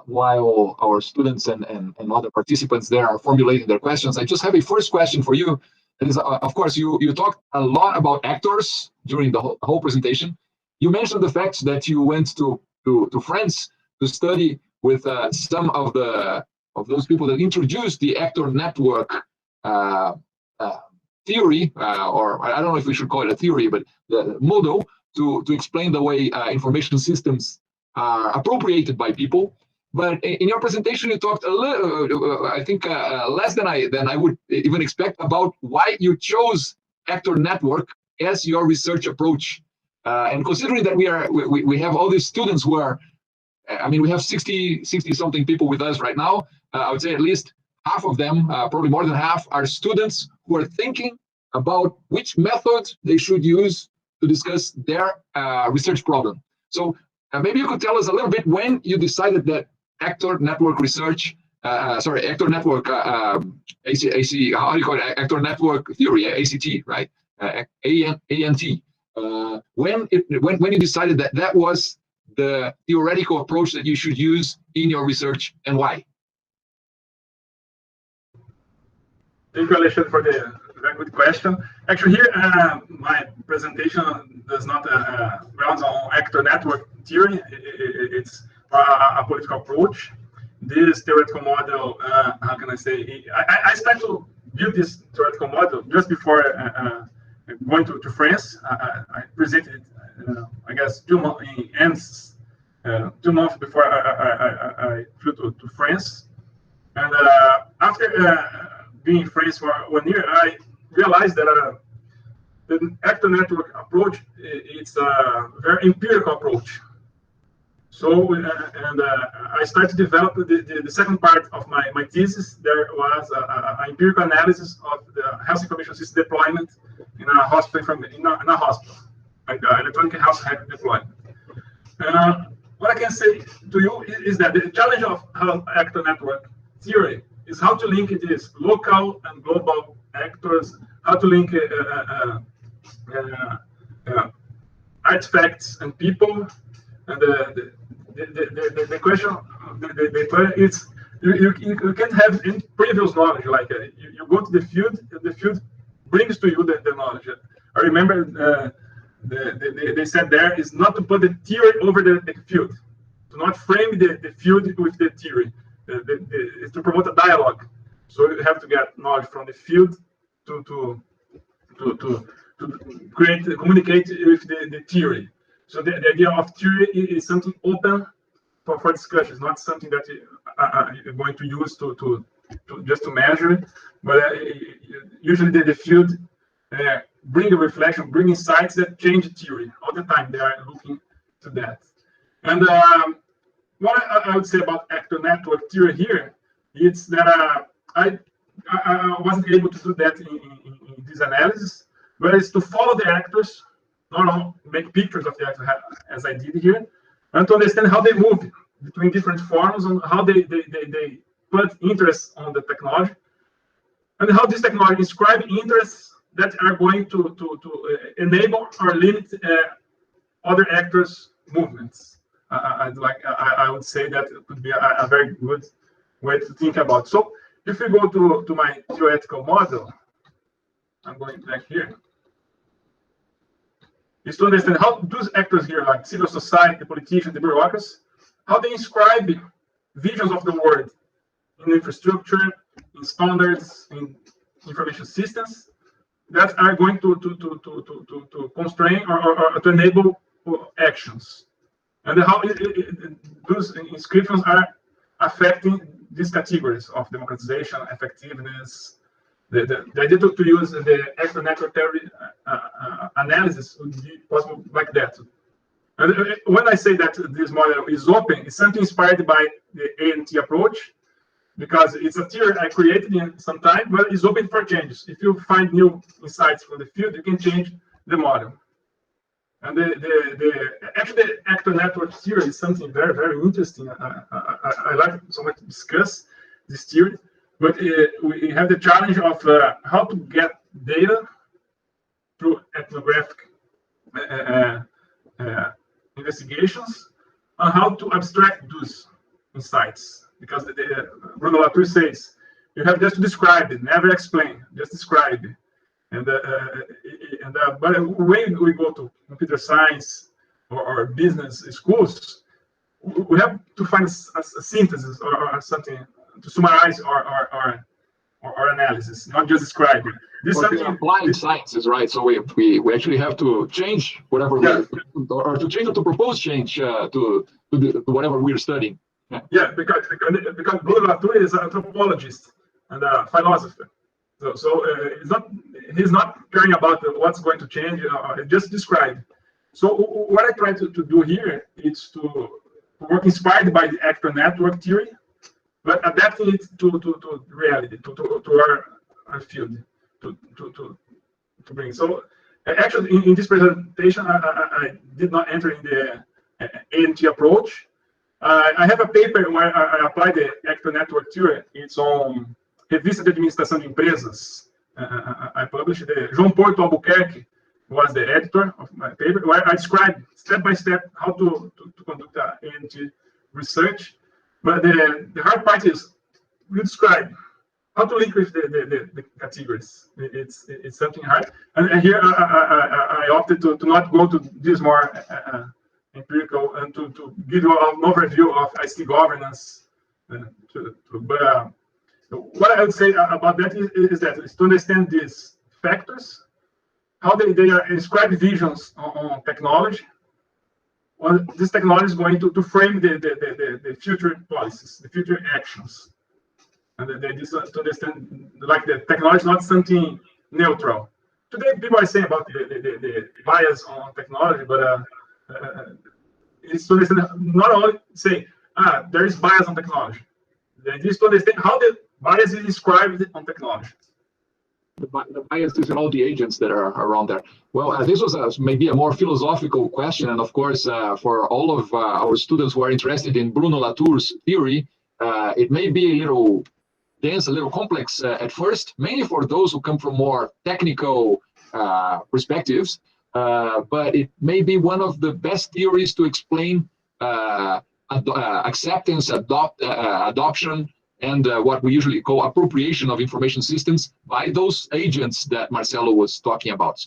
While our students and other participants there are formulating their questions, I just have a first question for you. That is, of course, you talked a lot about actors during the whole presentation. You mentioned the fact that you went to France to study with some of those people that introduced the actor network theory, or I don't know if we should call it a theory, but the model to explain the way information systems are appropriated by people. But in your presentation, you talked a little, I think, less than I would even expect about why you chose actor network as your research approach. And considering that we have all these students who are, I mean, we have 60 something people with us right now. I would say at least half of them, probably more than half, are students who are thinking about which method they should use to discuss their research problem. So maybe you could tell us a little bit when you decided that actor network research, actor network, AC, how do you call it? Actor network theory, ACT, right? ANT. When you decided that that was the theoretical approach that you should use in your research, and why? Thank you, Alexandre, for the very good question. Actually, here my presentation does not round on actor network theory. It's a political approach. This theoretical model, how can I say? I started to build this theoretical model just before going to France. I presented, I guess, 2 months before I flew to France. And after being in France for 1 year, I realized that the actor network approach, it's a very empirical approach. So, I started to develop the second part of my thesis. There was an empirical analysis of the health information system deployment in a hospital, in a hospital, like electronic health record deployment. What I can say to you is that the challenge of actor network theory is how to link this local and global actors, how to link artifacts and people. And the question is, you can't have any previous knowledge. Like you go to the field brings to you the knowledge. I remember they said there is not to put the theory over the field, to not frame the field with the theory. It's to promote a dialogue. So you have to get knowledge from the field to communicate with the theory. So the idea of theory is something open for discussion. It's not something that you're going to use to just to measure it. But usually the field bring a reflection, bring insights that change theory all the time. They are looking to that. And what I would say about actor network theory here is that I wasn't able to do that in this analysis, but it's to follow the actors, not only make pictures of the actors as I did here, and to understand how they move between different forms and how they put interest on the technology, and how this technology describe interests that are going to enable or limit other actors' movements. I would say that it could be a very good way to think about. So if we go to my theoretical model, I'm going back here, is to understand how those actors here, like civil society, the politicians, the bureaucracies, how they inscribe visions of the world in infrastructure, in standards, in information systems that are going to constrain or to enable actions. And how those inscriptions are affecting these categories of democratization, effectiveness. The idea to use the actor network theory analysis would be possible like that. And when I say that this model is open, it's something inspired by the ANT approach, because it's a theory I created in some time, but it's open for changes. If you find new insights from the field, you can change the model. And actually, the actor network theory is something very, very interesting. I like so much to discuss this theory, but we have the challenge of how to get data through ethnographic investigations, and how to abstract those insights. Because Bruno Latour says you have just to describe it, never explain, just describe it. But when we go to computer science or business schools, we have to find a synthesis or something to summarize our analysis, not just describe it. This is something applied sciences, right? So we actually have to change whatever, or to change or to propose change to whatever we're studying. Yeah, because Bruno Latour is an anthropologist and a philosopher. So he's not caring about what's going to change, just describe. So what I try to do here is to work inspired by the actor network theory, but adapting it to reality, to our field, to bring. So actually, in this presentation, I did not enter in the ANT approach. I have a paper where I apply the actor network theory. It's on Revista de Administração de Empresas. I published the João Porto Albuquerque was the editor of my paper, where I described step by step how to conduct ANT research. But the hard part is we describe how to link with the categories. It's something hard. And here I opted to not go to this more empirical and to give you an overview of ICT governance. But what I would say about that is that to understand these factors, how they are inscribed visions on technology. Well, this technology is going to frame the future policies, the future actions. And they just to understand, like the technology is not something neutral. Today, people are saying about the bias on technology, but it's to understand, not only say, there is bias on technology. It is to understand how the bias is described on technology. The bias is in all the agents that are around there. Well, this was maybe a more philosophical question, and of course, for all of our students who are interested in Bruno Latour's theory, it may be a little dense, a little complex at first, mainly for those who come from more technical perspectives, but it may be one of the best theories to explain acceptance, adoption, and what we usually call appropriation of information systems by those agents that Marcelo was talking about.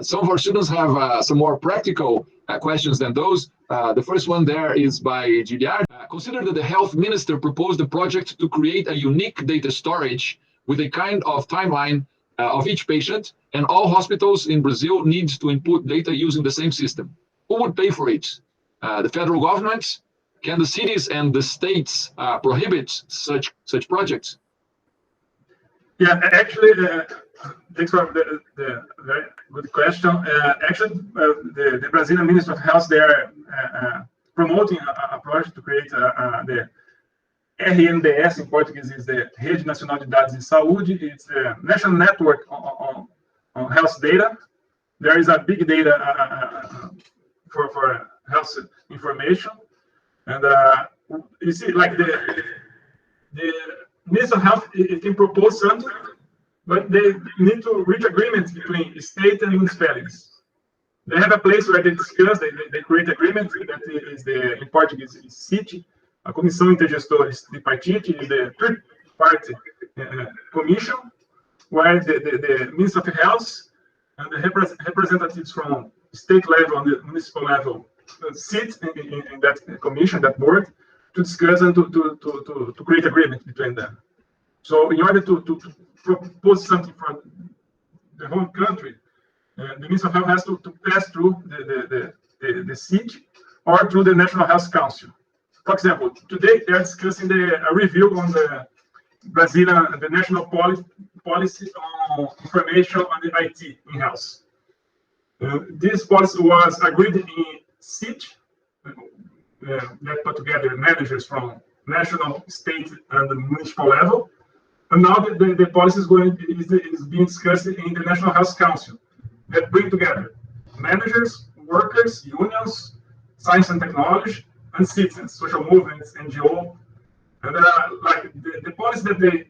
Some of our students have some more practical questions than those. The first one there is by Gilliard. Consider that the health minister proposed a project to create a unique data storage with a kind of timeline of each patient, and all hospitals in Brazil need to input data using the same system. Who would pay for it? The federal government? Can the cities and the states prohibit such projects? Yeah, actually, thanks for the very good question. Actually, the Brazilian Ministry of Health, they are promoting a project to create the RNDS, in Portuguese is the Rede Nacional de Dados em Saúde. It's a national network on health data. There is a big data for health information. And you see, like the Ministry of Health, it can propose something, but they need to reach agreements between state and municipalities. They have a place where they discuss, they create agreement, that is in Portuguese is CIT, a Comissão Intergestores de Partite, is the third-party commission, where the Ministry of Health and the representatives from state level and the municipal level sit in that commission, that board, to discuss and to create agreement between them. So in order to propose something for the whole country, the Ministry of Health has to pass through the CIT or through the National Health Council. For example, today they are discussing a review on the Brazilian, the national policy on information on the IT in health. This policy was agreed in CIT, that put together managers from national, state, and the municipal level. And now the policy is being discussed in the National Health Council, that bring together managers, workers, unions, science and technology, and citizens, social movements, NGO. And like the policy that they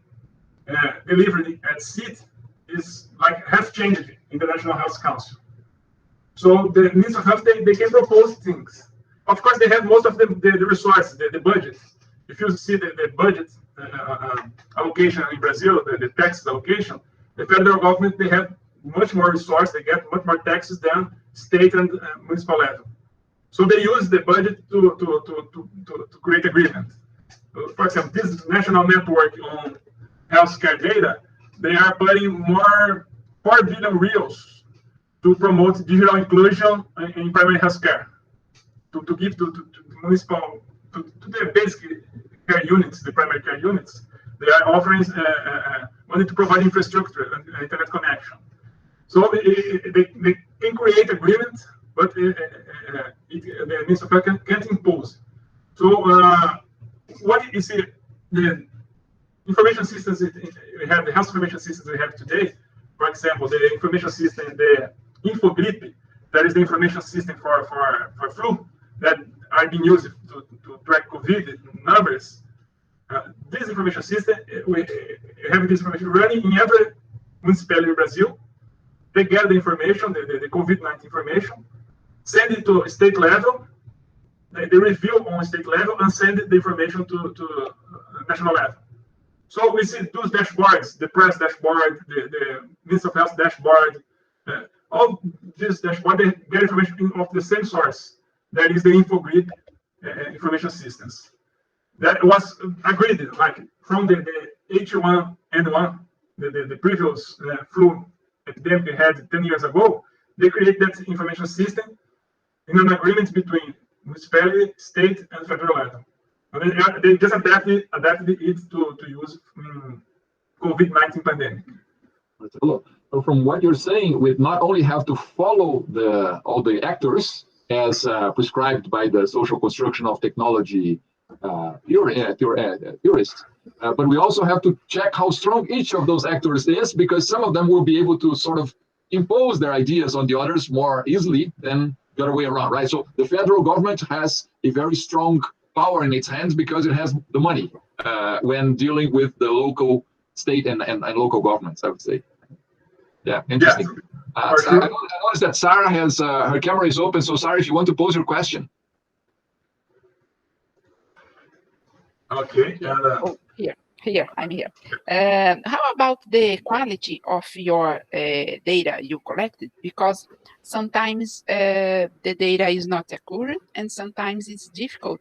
delivered at CIT is like has changed in the National Health Council. So the Ministry of Health, they can propose things. Of course, they have most of the resources, the budget. If you see the budget allocation in Brazil, the tax allocation, the federal government, they have much more resources, they get much more taxes than state and municipal level. So they use the budget to create agreement. For example, this national network on healthcare data, they are putting more 4 billion reals to promote digital inclusion in primary healthcare, to give to to the basic care units, the primary care units, they are offering money to provide infrastructure and internet connection. So they can create agreement, but the municipal can't impose. So what is the information systems we have, the health information systems we have today? For example, the information system, the InfoGrip, that is the information system for flu that are being used to track COVID numbers. This information system, we have this information running in every municipality in Brazil. They get the information, the COVID-19 information, send it to state level, they review on state level and send the information to national level. So we see those dashboards, the press dashboard, the Ministry of Health dashboard, all this dashboard, they get information of the same source. That is the InfoGrip information systems. That was agreed, like from the H1N1, the previous flu epidemic we had 10 years ago. They created that information system in an agreement between municipality, state, and federal level. And they just adapted it to use COVID-19 pandemic. So from what you're saying, we not only have to follow all the actors as prescribed by the social construction of technology theorists, but we also have to check how strong each of those actors is, because some of them will be able to sort of impose their ideas on the others more easily than the other way around, right? So the federal government has a very strong power in its hands because it has the money when dealing with the local, state, and local governments, I would say. Yeah, interesting. Yeah, I noticed that Sarah has her camera is open. So Sarah, if you want to pose your question. Okay. Here, I'm here. How about the quality of your data you collected? Because sometimes the data is not accurate, and sometimes it's difficult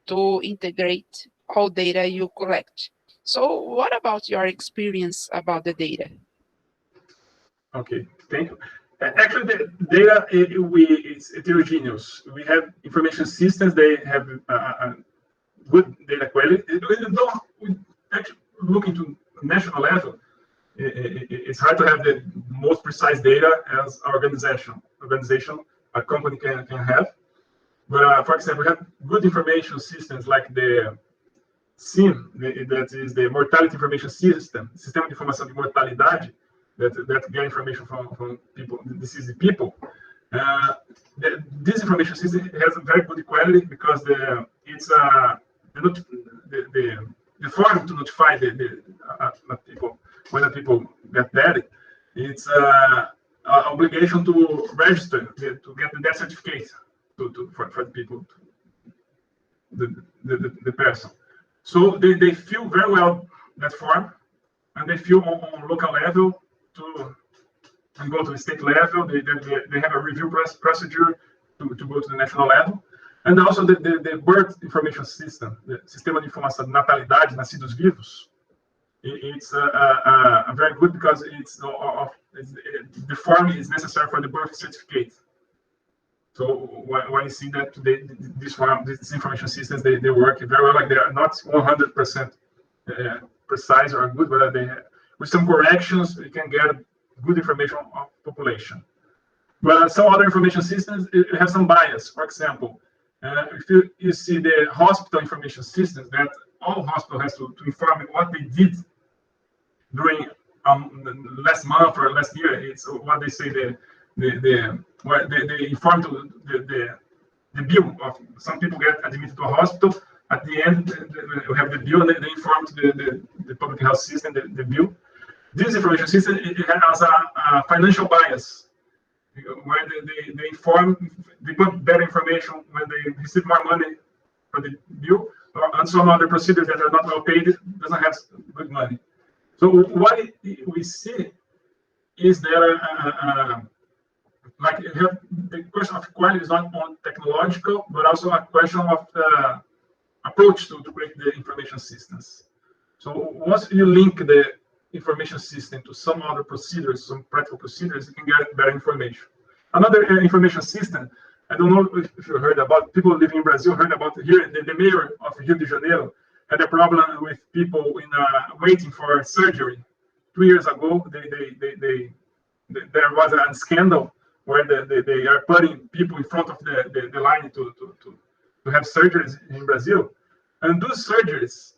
to integrate all data you collect. So what about your experience about the data? Okay, thank you. Actually, the data is heterogeneous. We have information systems, they have good data quality. We actually look into national level, it's hard to have the most precise data as an organization a company can have. But for example, we have good information systems like the SIM, that is the Mortality Information System, Sistema de Informação de Mortalidade, that get information from people, deceased people. This information system has a very good quality because it's the form to notify the people when the people get dead. It's an obligation to register to get the death certificate for the people, the person. So they fill very well that form, and they fill on local level and go to the state level. They have a review procedure to go to the national level. And also the birth information system, the Sistema de Informação de Natalidade, Nascidos Vivos, it's very good because the form is necessary for the birth certificate. So when you see that today, these information systems, they work very well. Like they are not 100% precise or good, but with some corrections, you can get good information of population. But some other information systems have some bias. For example, if you see the hospital information systems, that all hospital has to inform what they did during last month or last year. It's what they say they inform to the bill of some people get admitted to a hospital. At the end, we have the bill, and they inform to the public health system the bill. This information system, it has a financial bias, where they inform, they put better information when they receive more money for the bill, and some other procedures that are not well paid doesn't have good money. So what we see is that like the question of quality is not only technological, but also a question of approach to create the information systems. So once you link the information system to some other procedures, some practical procedures, you can get better information. Another information system I don't know if you heard about, people living in Brazil heard about here, the mayor of Rio de Janeiro had a problem with people in waiting for surgery. 2 years ago, there was a scandal where they are putting people in front of the line to have surgeries in Brazil. And those surgeries,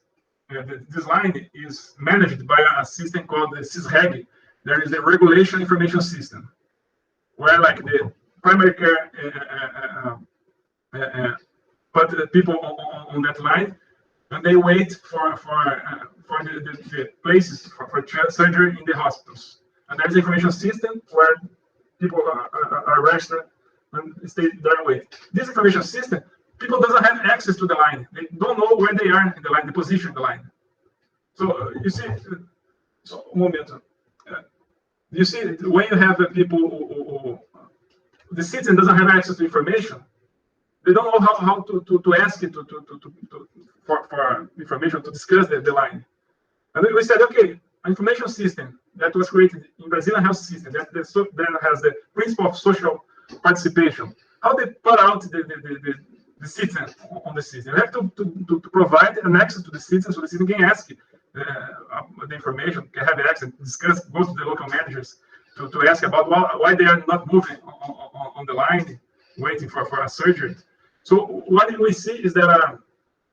this line is managed by a system called the SISREG. There is a regulation information system, where like the primary care put the people on that line, and they wait for the places for surgery in the hospitals. And there's an information system where people are registered and stay there and wait. This information system, people doesn't have access to the line. They don't know where they are in the line, the position in the line. So you see, so moment. You see, when you have people who the citizen doesn't have access to information, they don't know how to ask it for information to discuss the line. And we said, okay, an information system that was created in Brazilian health system that has the principle of social participation. How they put out the citizen on the system? You have to provide an access to the citizen so the citizen can ask the information, can have access, discuss, go to the local managers to ask about why they are not moving on the line, waiting for a surgery. So what we see is that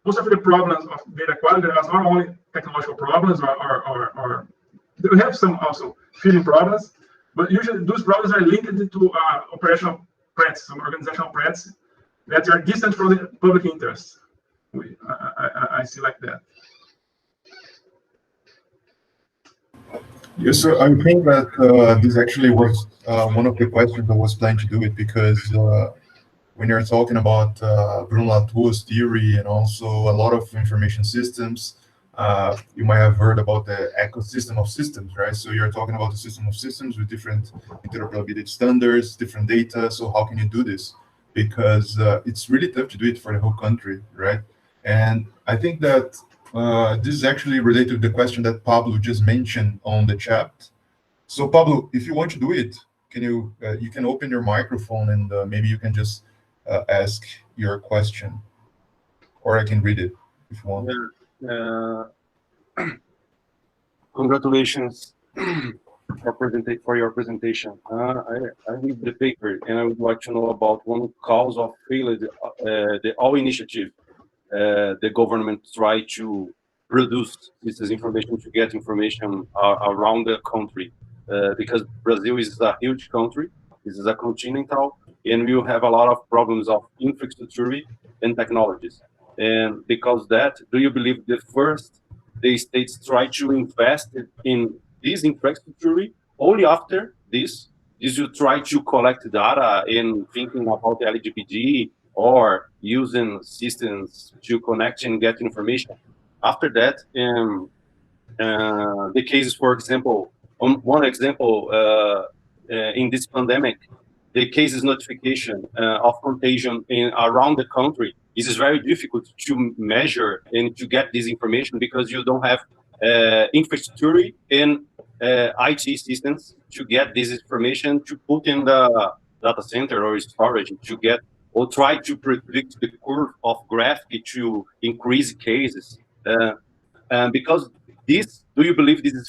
most of the problems of data quality are not only technological problems or we have some also feeling problems, but usually those problems are linked to operational practice, some organizational practice that are distant from the public interest. I see like that. Yes, sir. I think that this actually was one of the questions I was planning to do it, because when you're talking about Bruno Latour's theory and also a lot of information systems, you might have heard about the ecosystem of systems, right? So you're talking about the system of systems with different interoperability standards, different data. So how can you do this? Because it's really tough to do it for the whole country, right? And I think that this is actually related to the question that Pablo just mentioned on the chat. So Pablo, if you want to do it, can you you can open your microphone and maybe you can just ask your question, or I can read it if you want. Congratulations for your presentation. I read the paper and I would like to know about one cause of failure, the All initiative. The government tried to produce this information to get information around the country, because Brazil is a huge country. This is a continental, and we have a lot of problems of infrastructure and technologies. And because that, do you believe the states try to invest in this infrastructure only after this? Did you try to collect data in thinking about the LGBT or using systems to connect and get information? After that, the cases, for example, one example, in this pandemic, the cases notification of contagion around the country, this is very difficult to measure and to get this information because you don't have infrastructure in IT systems to get this information to put in the data center or storage to get or try to predict the curve of graph to increase cases. Because this, do you believe this is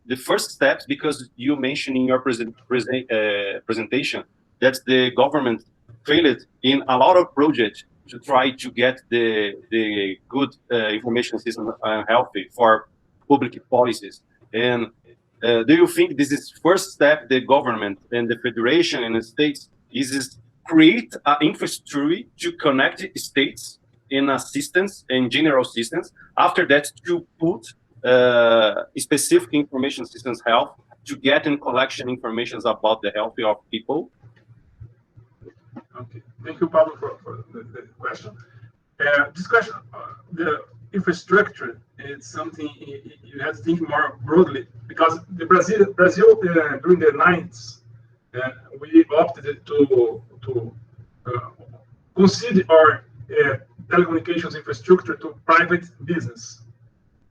the first steps? Because you mentioned in your presentation that the government failed in a lot of projects to try to get the good information system healthy for public policies. And do you think this is first step the government and the federation and the states is create an infrastructure to connect states in assistance and general systems? After that, to put specific information systems health to get in collection information about the health of people? Okay, thank you, Pablo, for the question. This question, the infrastructure, it's something you have to think more broadly, because the Brazil during the 90s, we opted to consider our telecommunications infrastructure to private business.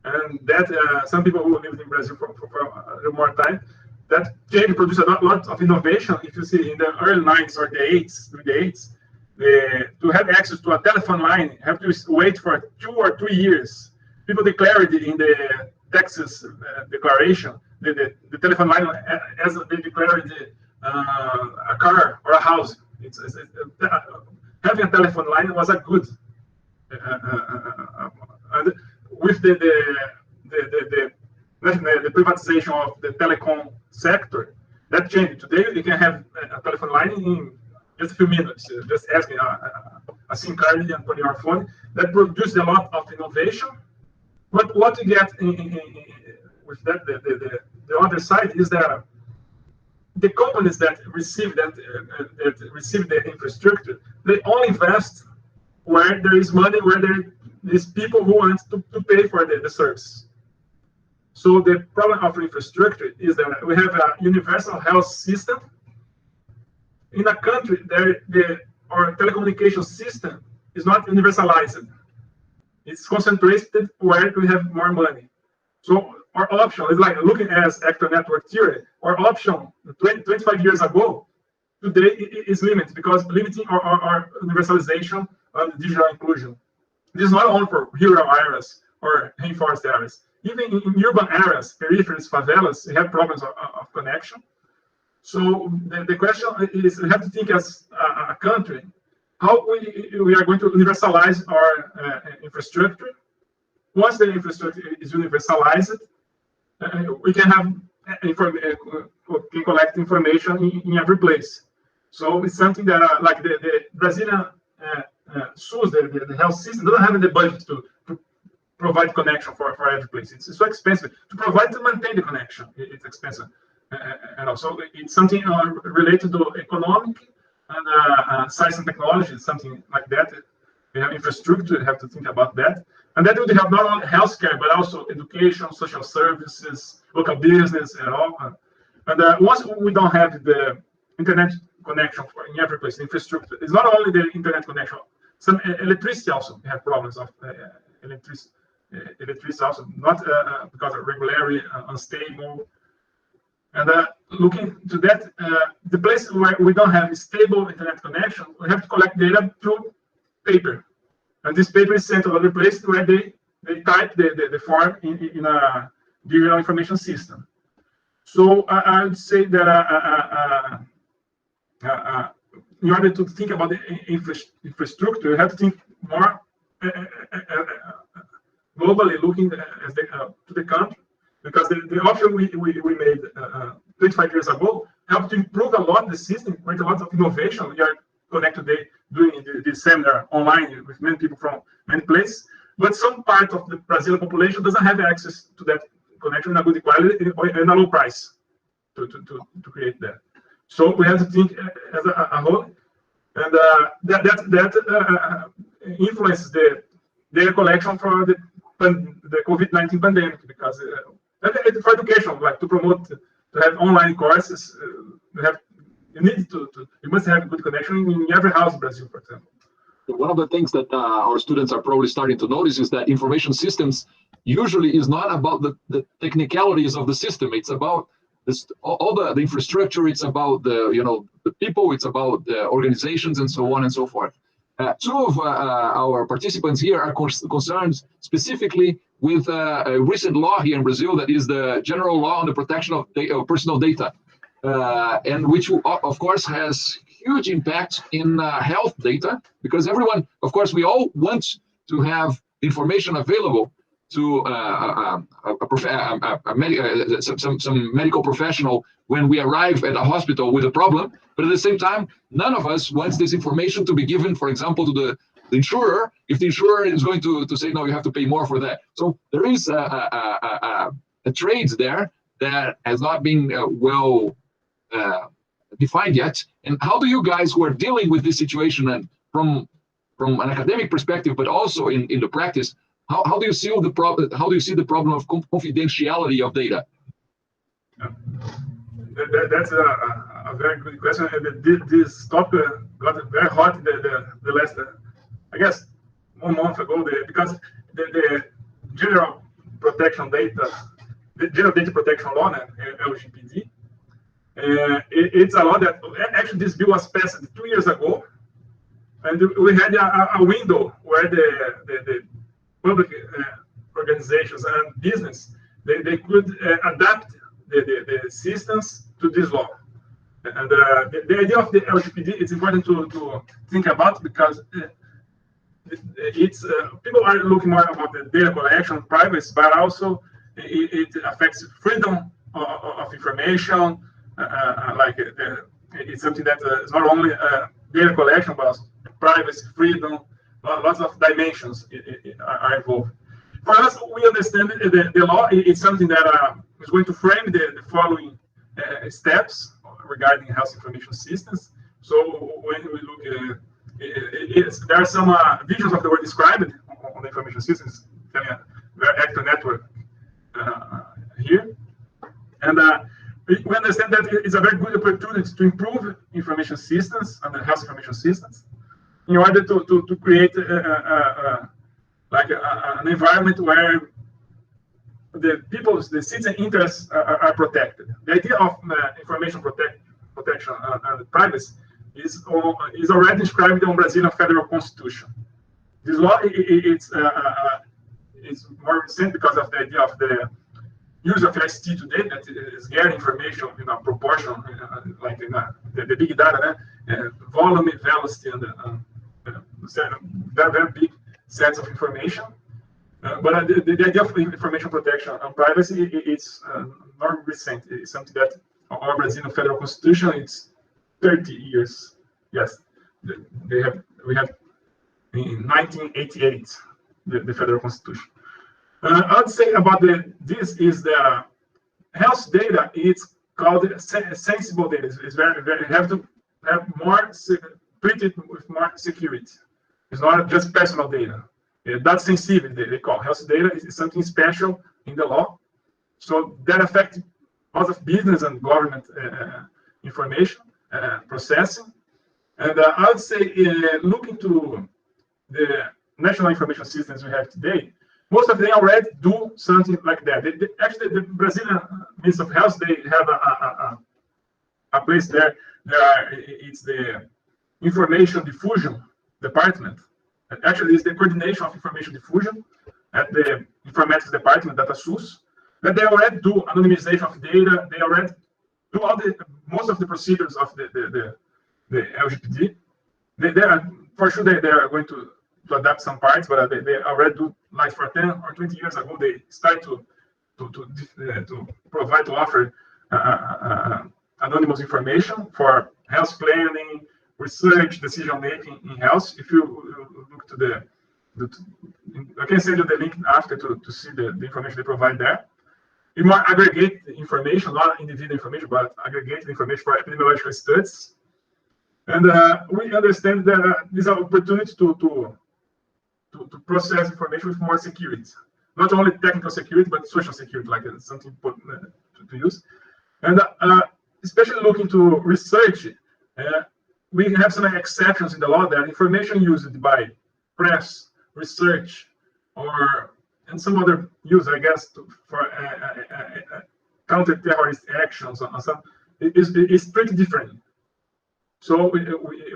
And that some people who lived in Brazil for a little more time, that change produced a lot of innovation. If you see in the early 90s or the 80s, to have access to a telephone line, you have to wait for 2 or 3 years. People declared in the taxes declaration the telephone line as they declared a car or a house. Having a telephone line was a good. And with the privatization of the telecom sector, that changed. Today, you can have a telephone line in just a few minutes. Just asking a SIM card and put your phone. That produced a lot of innovation. But what you get with that, the other side is that the companies that receive the infrastructure, they only invest where there is money, where there is people who want to pay for the service. So the problem of infrastructure is that we have a universal health system. In a country, our telecommunication system is not universalized. It's concentrated where we have more money. So our option is like looking at actor network theory. Our option 25 years ago, today is limited because limiting our universalization and digital inclusion. This is not only for rural areas or rainforest areas. Even in urban areas, peripheries, favelas, we have problems of connection. So the question is, we have to think as a country, how we are going to universalize our infrastructure. Once the infrastructure is universalized, we can have can collect information in every place. So it's something that like the Brazilian SUS, the health system, doesn't have the budget to provide connection for every place. It's so expensive to provide to maintain the connection. It's expensive, and also it's something related to economic and science and technology. Something like that. We have infrastructure. We have to think about that, and that would have not only healthcare but also education, social services, local business, and all. And once we don't have the internet connection in every place, infrastructure. It's not only the internet connection. Some electricity also have problems of electricity also, not because of regularly unstable. And looking to that, the place where we don't have a stable internet connection, we have to collect data through paper. And this paper is sent to another place where they type the form in a digital information system. So I would say that in order to think about the infrastructure, you have to think more globally, looking to the country, because the option we made 25 years ago helped to improve a lot the system, with a lot of innovation. We are connected today doing this seminar online with many people from many places, but some part of the Brazilian population doesn't have access to that connection in a good quality and a low price to create that. So we have to think as a whole, and that influences the data collection for the COVID-19 pandemic, because for education, like to promote, to have online courses, you must have good connection in every house in Brazil, for example. One of the things that our students are probably starting to notice is that information systems usually is not about the technicalities of the system. It's about all the infrastructure. It's about the people. It's about the organizations and so on and so forth. Two of our participants here are concerned specifically with a recent law here in Brazil, that is the General Law on the Protection of Personal Data, and which of course has huge impact in health data, because everyone, of course, we all want to have information available to some medical professional when we arrive at a hospital with a problem. But at the same time, none of us wants this information to be given, for example, to the insurer, if the insurer is going to say, no, you have to pay more for that. So there is a trade there that has not been well defined yet. And how do you guys who are dealing with this situation, and from an academic perspective, but also in the practice, how do you see the problem? How do you see the problem of confidentiality of data? That's a very good question. And this topic got very hot the last, I guess, 1 month ago, because the general protection data, the general data protection law, LGPD, it's a law that actually this bill was passed 2 years ago, And we had a window where the public organizations and business, they could adapt the systems to this law. And the idea of the LGPD, it's important to think about, because it's people are looking more about the data collection, privacy, but also it affects freedom of information. It's something that is not only data collection, but also privacy, freedom, lots of dimensions are involved. For us, we understand the law is something that is going to frame the following steps regarding health information systems. So when we look there are some visions of the word described on the information systems, actor network here. And we understand that it's a very good opportunity to improve information systems and the health information systems in order to create an environment where the citizen interests are protected. The idea of information protection and privacy is already inscribed in the Brazilian Federal Constitution. This law it's more recent because of the idea of the use of ICT today, that is getting information in a proportion, like in the big data, volume, velocity, and very big sets of information. But the idea of information protection and privacy, it's not recent. It's something that our Brazilian Federal Constitution, it's 30 years. Yes, we have in 1988 the Federal Constitution. I would say about this is the health data. It's called sensible data. It's very you have to have more treated with more security. It's not just personal data. That's sensitive. They call health data is something special in the law. So that affects lots of business and government information processing. And I would say, looking to the national information systems we have today, most of them already do something like that. Actually, the Brazilian Ministry of Health, they have a place there. It's the Information Diffusion Department. Actually, it's the coordination of information diffusion at the Informatics Department, Data SUS. That they already do anonymization of data. They already do most of the procedures of the LGPD. They are, for sure, they are going to adapt some parts, but they already do, like for 10 or 20 years ago, they start to provide, to offer anonymous information for health planning, research, decision-making in health. If you look to I can send you the link after to see the information they provide there. You might aggregate the information, not individual information, but aggregate the information for epidemiological studies. And we understand that this is an opportunity to process information with more security. Not only technical security, but social security, like something to use. And especially looking to research, we have some exceptions in the law that information used by press, research, and some other use, I guess, for counter-terrorist actions or some, is pretty different. So we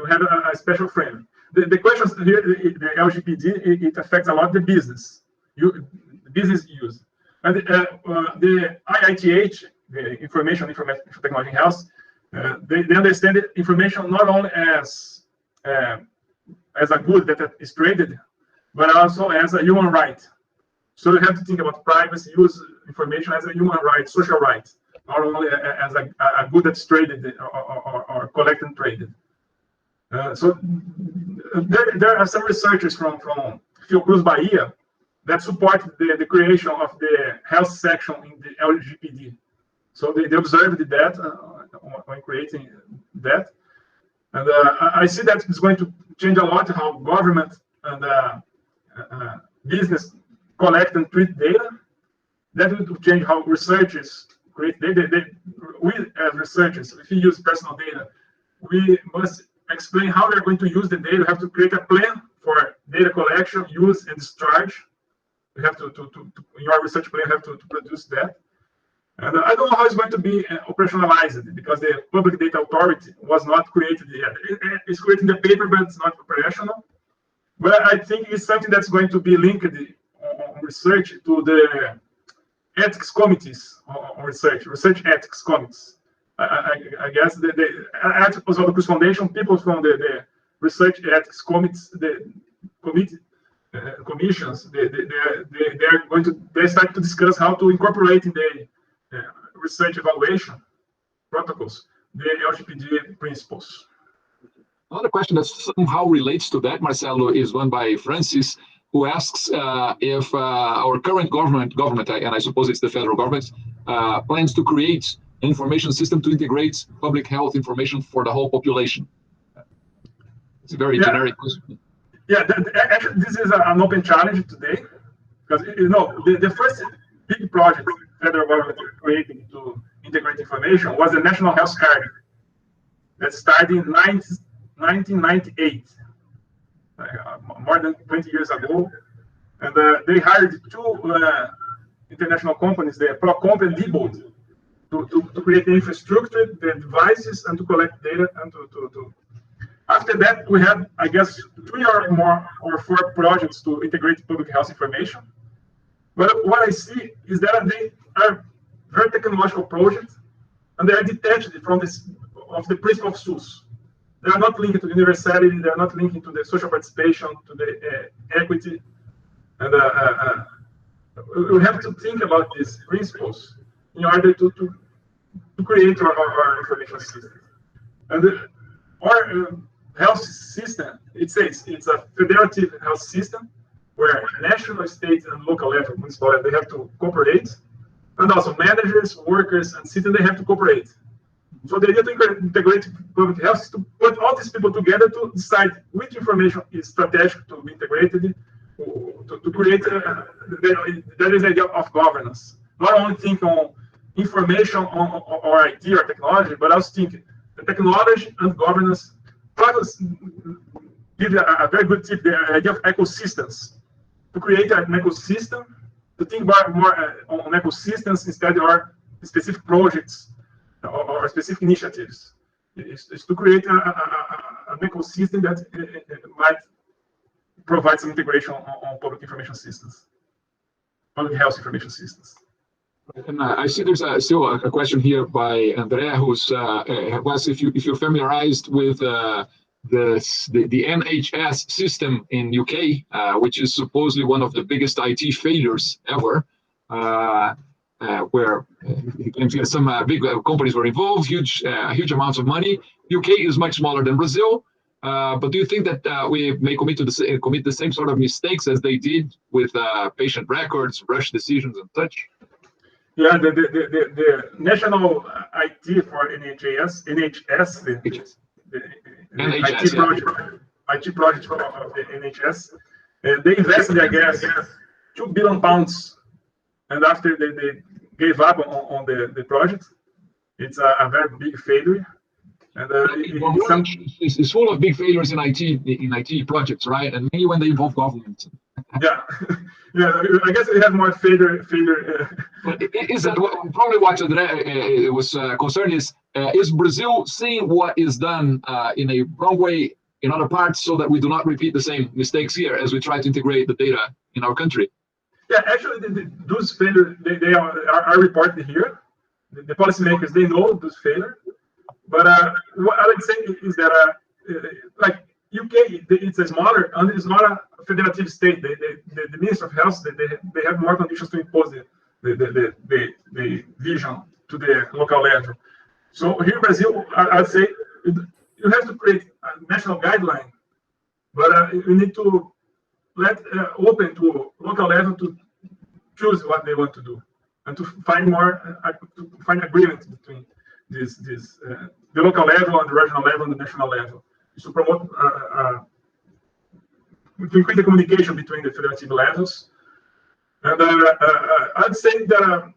have a special frame. The questions here, the LGPD, it affects a lot the business use. And the IITH, the Information Technology in Health, they understand information not only as a good that is traded, but also as a human right. So you have to think about privacy, use information as a human right, social right, not only as a good that's traded or collected and traded. So there are some researchers from Fiocruz, Bahia, that support the creation of the health section in the LGPD. So they observed that when creating that. And I see that it's going to change a lot how government and business collect and treat data. That will change how researchers create data. We as researchers, if we use personal data, we must explain how we're going to use the data. We have to create a plan for data collection, use, and discharge. We have to in your research plan, you have to produce that. And I don't know how it's going to be operationalized, because the Public Data Authority was not created yet. It's created in the paper, but it's not operational. But I think it's something that's going to be linked on research to the ethics committees on research ethics committees. I guess the Oswaldo Cruz Foundation, people from the research ethics committees, the commissions, they start to discuss how to incorporate in the research evaluation protocols the LGPD principles. Another question that somehow relates to that, Marcelo, is one by Francis, who asks if our current government, and I suppose it's the federal government, plans to create an information system to integrate public health information for the whole population. It's a very generic question. Yeah, actually, this is an open challenge today, because the first big project federal government created to integrate information was the National Health Card that started in 1998, more than 20 years ago, and they hired two international companies, the Prof and Diebold, to create the infrastructure, the devices, and to collect data, and to after that, we had, I guess, 3 or 4 projects to integrate public health information. But what I see is that they are very technological projects, and they are detached from the principle of SUS. They are not linked to universality. They are not linked to the social participation, to the equity. And we have to think about these principles in order to create our information system. And our health system, it says it's a federative health system where national, state, and local level, municipal level, they have to cooperate. And also managers, workers, and citizens, they have to cooperate. So the idea to integrate public health is to put all these people together to decide which information is strategic to be integrated, to create, that is the idea of governance. Not only think on information or IT or technology, but also think the technology and governance. Give a very good tip, the idea of ecosystems. To create an ecosystem, to think more on ecosystems instead of specific projects or specific initiatives. Is to create an ecosystem that might provide some integration on public information systems, public health information systems. And I see there's still a question here by Andrea, who's asks if you're familiarized with the NHS system in UK, which is supposedly one of the biggest IT failures ever, where some big companies were involved, huge amounts of money. UK is much smaller than Brazil, but do you think that we may commit the same sort of mistakes as they did with patient records, rush decisions, and such? Yeah, the national IT for NHS, the IT project of the NHS, they invested, I guess, £2 billion, and after they gave up on the project, it's a very big failure. And it's full of big failures in IT projects, right? And mainly when they involve government. Yeah, I guess we have more failure. But is that probably what André was concerned is Brazil seeing what is done in a wrong way in other parts, so that we do not repeat the same mistakes here as we try to integrate the data in our country? Yeah, actually, those failures they are reported here. The policymakers, they know those failures. But what I would say is that like UK, it's a smaller, and it's not a federative state. The Minister of Health, they have more conditions to impose the vision to the local level. So here in Brazil, I'd say you have to create a national guideline, but you need to let open to local level to choose what they want to do, and to find agreement between the local level and the regional level and the national level, to promote to increase the communication between the federative levels. And I'd say that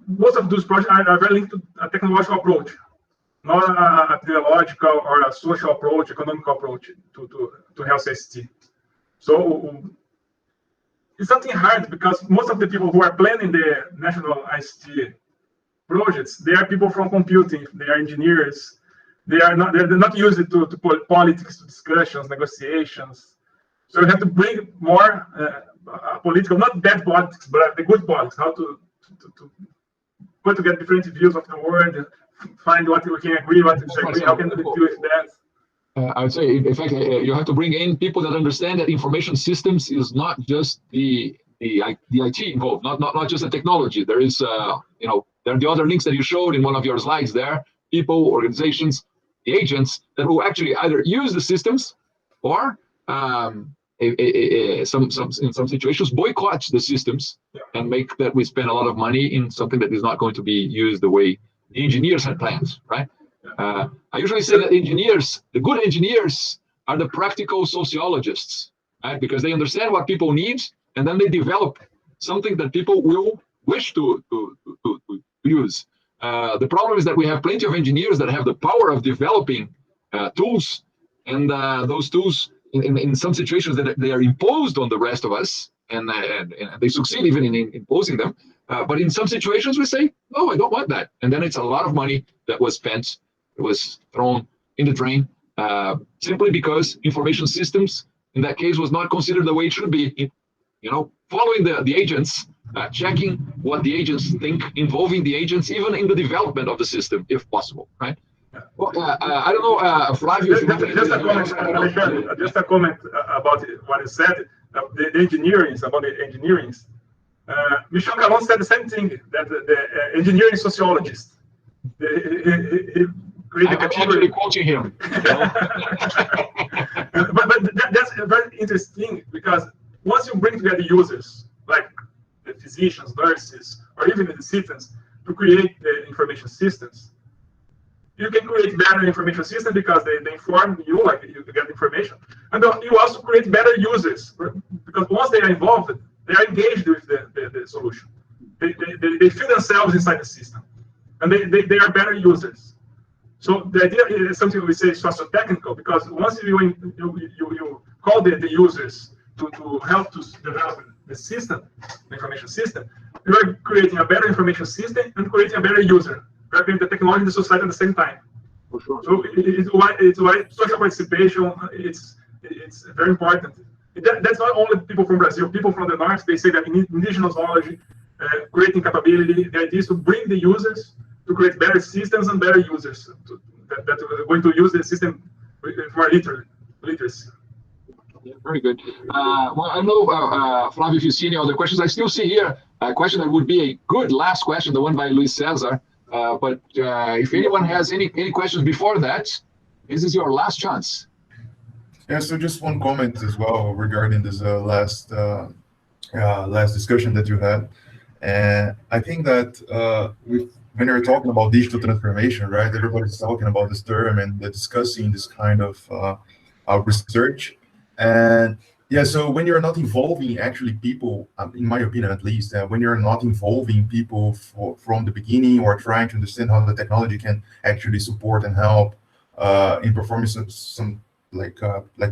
most of those projects are very linked to a technological approach, not a theological or a social approach, economic approach to health ICT. So it's something hard because most of the people who are planning the national ICT projects, they are people from computing, they are engineers, they're not used to politics, to discussions, negotiations. So you have to bring more political, not bad politics, but the good politics, how to put together different views of the world, find what we can agree, what we disagree, how can we deal with that. I would say, in fact, you have to bring in people that understand that information systems is not just the IT involved, not just the technology. There is, you know, there are the other links that you showed in one of your slides there, people, organizations, the agents that will actually either use the systems or in some situations boycott the systems and make that we spend a lot of money in something that is not going to be used the way the engineers had planned, right? I usually say that engineers, the good engineers, are the practical sociologists, right? Because they understand what people need, and then they develop something that people will wish to use. The problem is that we have plenty of engineers that have the power of developing tools, and those tools, in some situations, that they are imposed on the rest of us, and they succeed even in imposing them. But in some situations, we say, "No, I don't want that," and then it's a lot of money that was spent. It was thrown in the drain simply because information systems, in that case, was not considered the way it should be. You know, following the agents, checking what the agents think, involving the agents even in the development of the system, if possible, right? Well, I don't know, Flavio. Just a comment about what you said. The engineering, about the engineering. Michel Calon said the same thing, that the engineering sociologist. I'm actually quoting him. but that's very interesting, because once you bring together users, like the physicians, nurses, or even the citizens, to create the information systems, you can create better information systems because they inform you, like you get information. And you also create better users, because once they are involved, they are engaged with the solution. They feel themselves inside the system, and they are better users. So the idea is something we say socio-technical, because once you call the users to help to develop the system, the information system, you are creating a better information system and creating a better user. You are creating the technology and the society at the same time. For sure. So it's why social participation, it's very important. That's not only people from Brazil, people from the North, they say that indigenous knowledge, creating capability, the idea is to bring the users to create better systems and better users that are going to use the system for literacy. Yeah, very good. Well, I know, Flavio, if you see any other questions, I still see here a question that would be a good last question, the one by Luis Cesar. But if anyone has any questions before that, this is your last chance. Yeah, so just one comment as well regarding this last discussion that you had. And I think that when you're talking about digital transformation, right, everybody's talking about this term and discussing this kind of research. And yeah, so when you're not involving actually people, in my opinion at least, when you're not involving people from the beginning, or trying to understand how the technology can actually support and help in performing some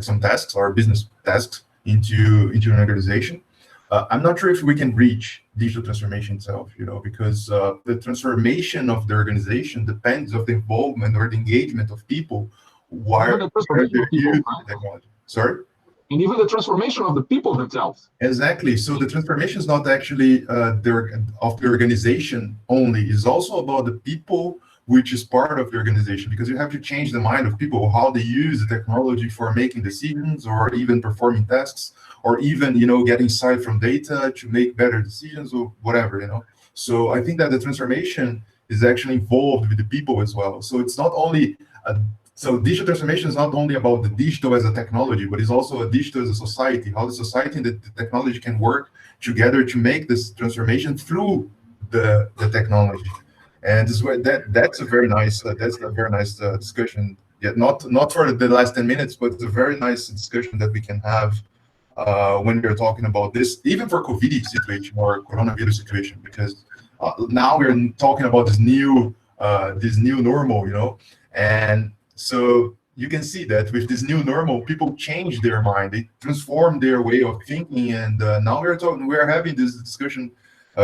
some tasks or business tasks into an organization, I'm not sure if we can reach digital transformation itself, because the transformation of the organization depends on the involvement or the engagement of people while they're using technology. Sorry? And even the transformation of the people themselves. Exactly. So the transformation is not actually of the organization only. It's also about the people which is part of the organization, because you have to change the mind of people, how they use the technology for making decisions, or even performing tasks, or even, get insight from data to make better decisions, or whatever, So I think that the transformation is actually involved with the people as well. So it's not only so digital transformation is not only about the digital as a technology, but it's also a digital as a society, how the society and the technology can work together to make this transformation through the technology. And this way, that's a very nice discussion. Yeah, not for the last 10 minutes, but it's a very nice discussion that we can have when we're talking about this, even for COVID situation or coronavirus situation, because now we're talking about this new normal, and so you can see that with this new normal, people change their mind, they transform their way of thinking, and now we're having this discussion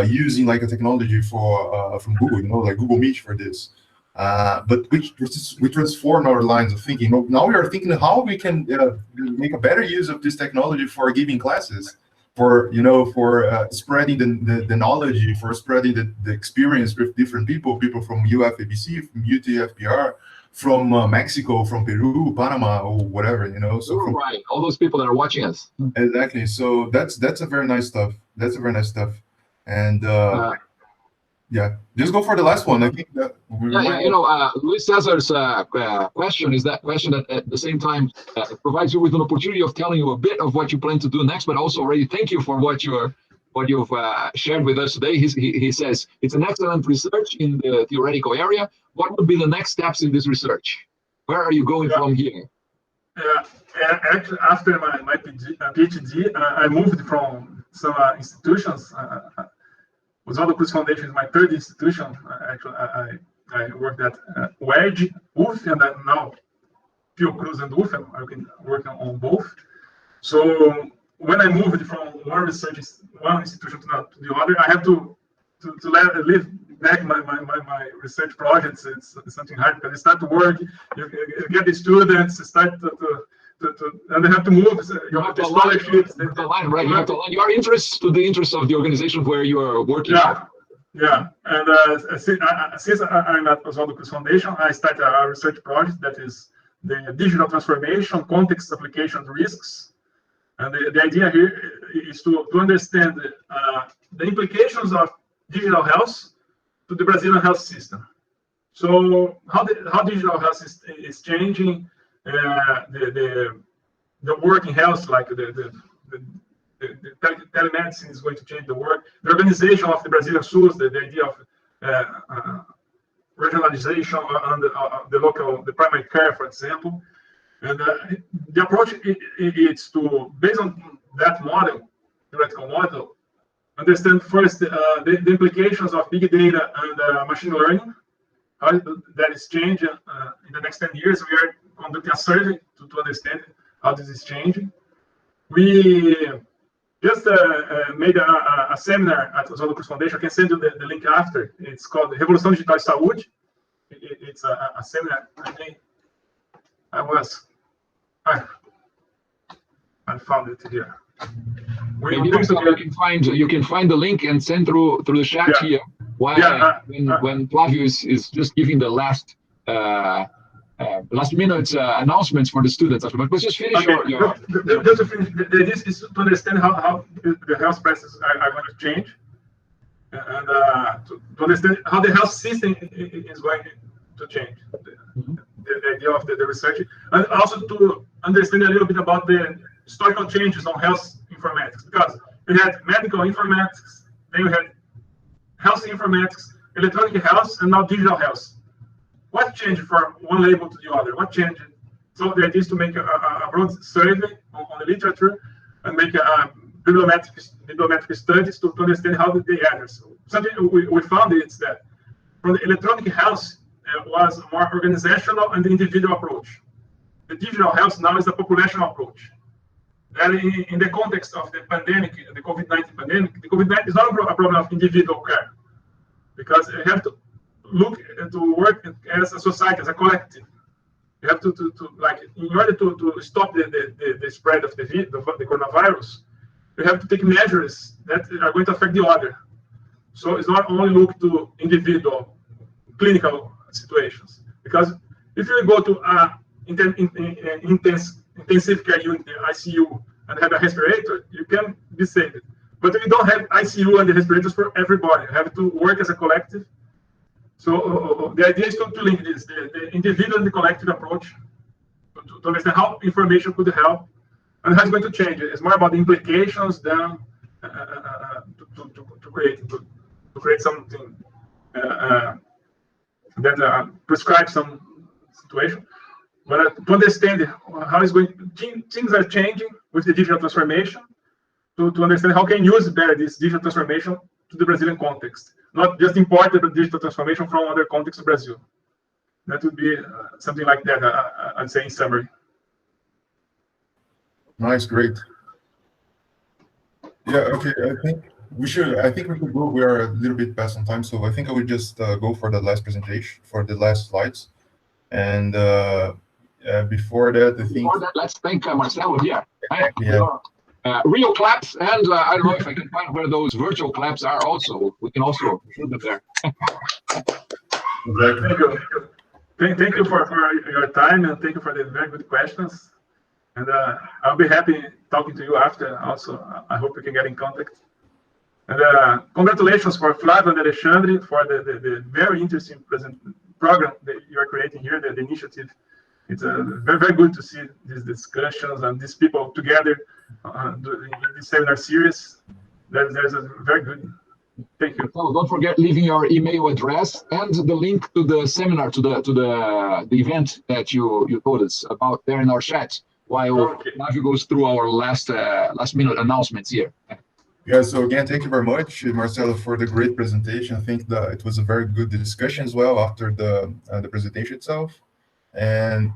using like a technology for from Google, you know, like Google Meet for this. But we transform our lines of thinking. Now we are thinking how we can make a better use of this technology for giving classes, for spreading the knowledge, for spreading the experience with different people from UFABC, from UTFPR, from Mexico, from Peru, Panama, or whatever, you know. So right, all those people that are watching us. Exactly. So that's a very nice stuff. That's a very nice stuff. And yeah, just go for the last one. I think that Luis Cesar's question is that question that at the same time provides you with an opportunity of telling you a bit of what you plan to do next, but also already thank you for what you've shared with us today. He says it's an excellent research in the theoretical area. What would be the next steps in this research? Where are you going from here? Actually, after my PhD, I moved from some institutions. Oswaldo Cruz Foundation is my third institution. Actually, I worked at WEG, UF, and now Fiocruz and UF. I've been working on both. So when I moved from one institution to the other, I have to leave back my research projects. It's something hard because you start to work, you get the students, you start and they have to move. You have the scholarships. Right? You have to align your interests to the interests of the organization where you are working. Yeah. And since I'm at Oswaldo Cruz Foundation, I started a research project that is the digital transformation, context, application, risks. And the idea here is to understand the implications of digital health to the Brazilian health system. So how digital health is changing the work in health, like the telemedicine is going to change the work. The organization of the Brazilian SUS, the idea of regionalization on the primary care, for example. And the approach is to, based on that model, theoretical model, understand first the implications of big data and machine learning, how that is changing in the next 10 years. We are conducting a survey to understand how this is changing. We just made a seminar at Oswaldo Cruz Foundation. I can send you the link after. It's called Revolução Digital Saúde. It's a seminar. I found it here. You can find the link and send through the chat here. When Flavio is just giving the last minute announcements for the students. But let's just finish your just to finish. This is to understand how the health prices are going to change, and to understand how the health system is going to change. The idea of the research, and also to understand a little bit about the historical changes on health informatics, because we had medical informatics, then we had health informatics, electronic health, and now digital health. What changed from one label to the other? What changed? So the idea is to make a broad survey on the literature and make bibliometric studies to understand how they address. Something we found is that from the electronic health was a more organizational and individual approach. The digital health now is a populational approach. And in the context of the pandemic, the COVID-19 pandemic, the COVID-19 is not a problem of individual care, because you have to look to work as a society, as a collective. You have to like, in order to stop the spread of the coronavirus, you have to take measures that are going to affect the other. So it's not only look to individual clinical situations, because if you go to intensive care unit, the ICU, and have a respirator, you can be saved. But we don't have ICU and the respirators for everybody. You have to work as a collective. So the idea is to link this, the individual and the collective approach, to understand how information could help and how it's going to change. It's more about the implications than to create something that prescribes some situation. But to understand how it's going, things are changing with the digital transformation, to understand how can you use better this digital transformation to the Brazilian context, not just import the digital transformation from other contexts of Brazil. that would be something like that, I'd say in summary. Nice, great. Yeah, okay, I think we should go. We are a little bit past on time, so I think I would just go for the last presentation, for the last slides. And before that, I think... Before that, let's thank Marcelo here. Yeah. Real claps, and I don't know if I can find where those virtual claps are also. We can also shoot them there. Exactly. Thank you for your time, and thank you for the very good questions. And I'll be happy talking to you after also. I hope we can get in contact. And congratulations for Flávio and Alexandre for the very interesting program that you are creating here, the initiative. It's very, very good to see these discussions and these people together in this seminar series. There's a very good. Thank you. So don't forget leaving your email address and the link to the seminar, to the event that you told us about there in our chat, while Flávio goes through our last minute announcements here. Yeah, so again, thank you very much, Marcelo, for the great presentation. I think that it was a very good discussion as well after the presentation itself. And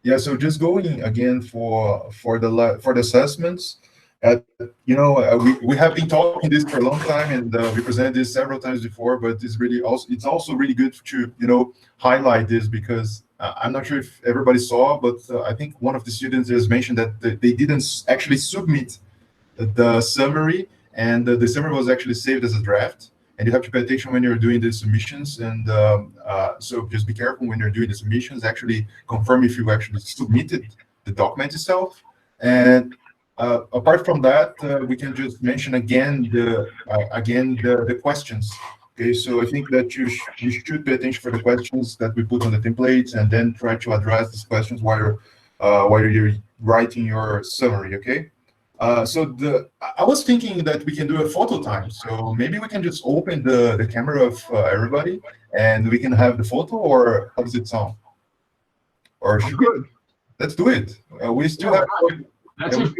yeah, so just going again for the assessments. We have been talking this for a long time, and we presented this several times before. But it's also really good to highlight this, because I'm not sure if everybody saw, but I think one of the students has mentioned that they didn't actually submit the summary, and the summary was actually saved as a draft. And you have to pay attention when you're doing the submissions, and so just be careful when you're doing the submissions. Actually confirm if you actually submitted the document itself. And apart from that, we can just mention again the questions. Okay, so I think that you should pay attention for the questions that we put on the templates, and then try to address these questions while you're writing your summary. Okay. I was thinking that we can do a photo time. So maybe we can just open the camera of everybody, and we can have the photo, or how does it sound? Or good. Let's do it. We still have. That's it.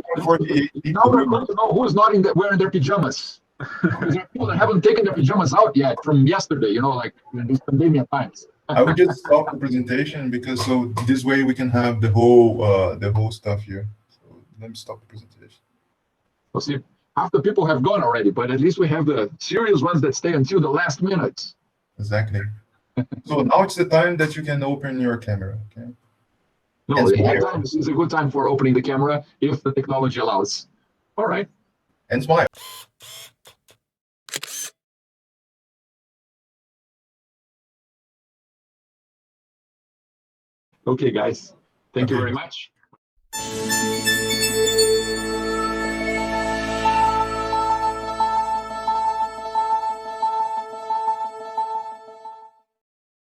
Now we're going to know who's not wearing their pajamas. There are people that haven't taken their pajamas out yet from yesterday. Like in these pandemic times. I would just stop the presentation, because so this way we can have the whole stuff here. So let me stop the presentation. We'll see. Half the people have gone already, but at least we have the serious ones that stay until the last minute. Exactly. So now it's the time that you can open your camera. Okay. No, this is a good time for opening the camera if the technology allows. All right. And smile. Okay, guys. Thank you very much.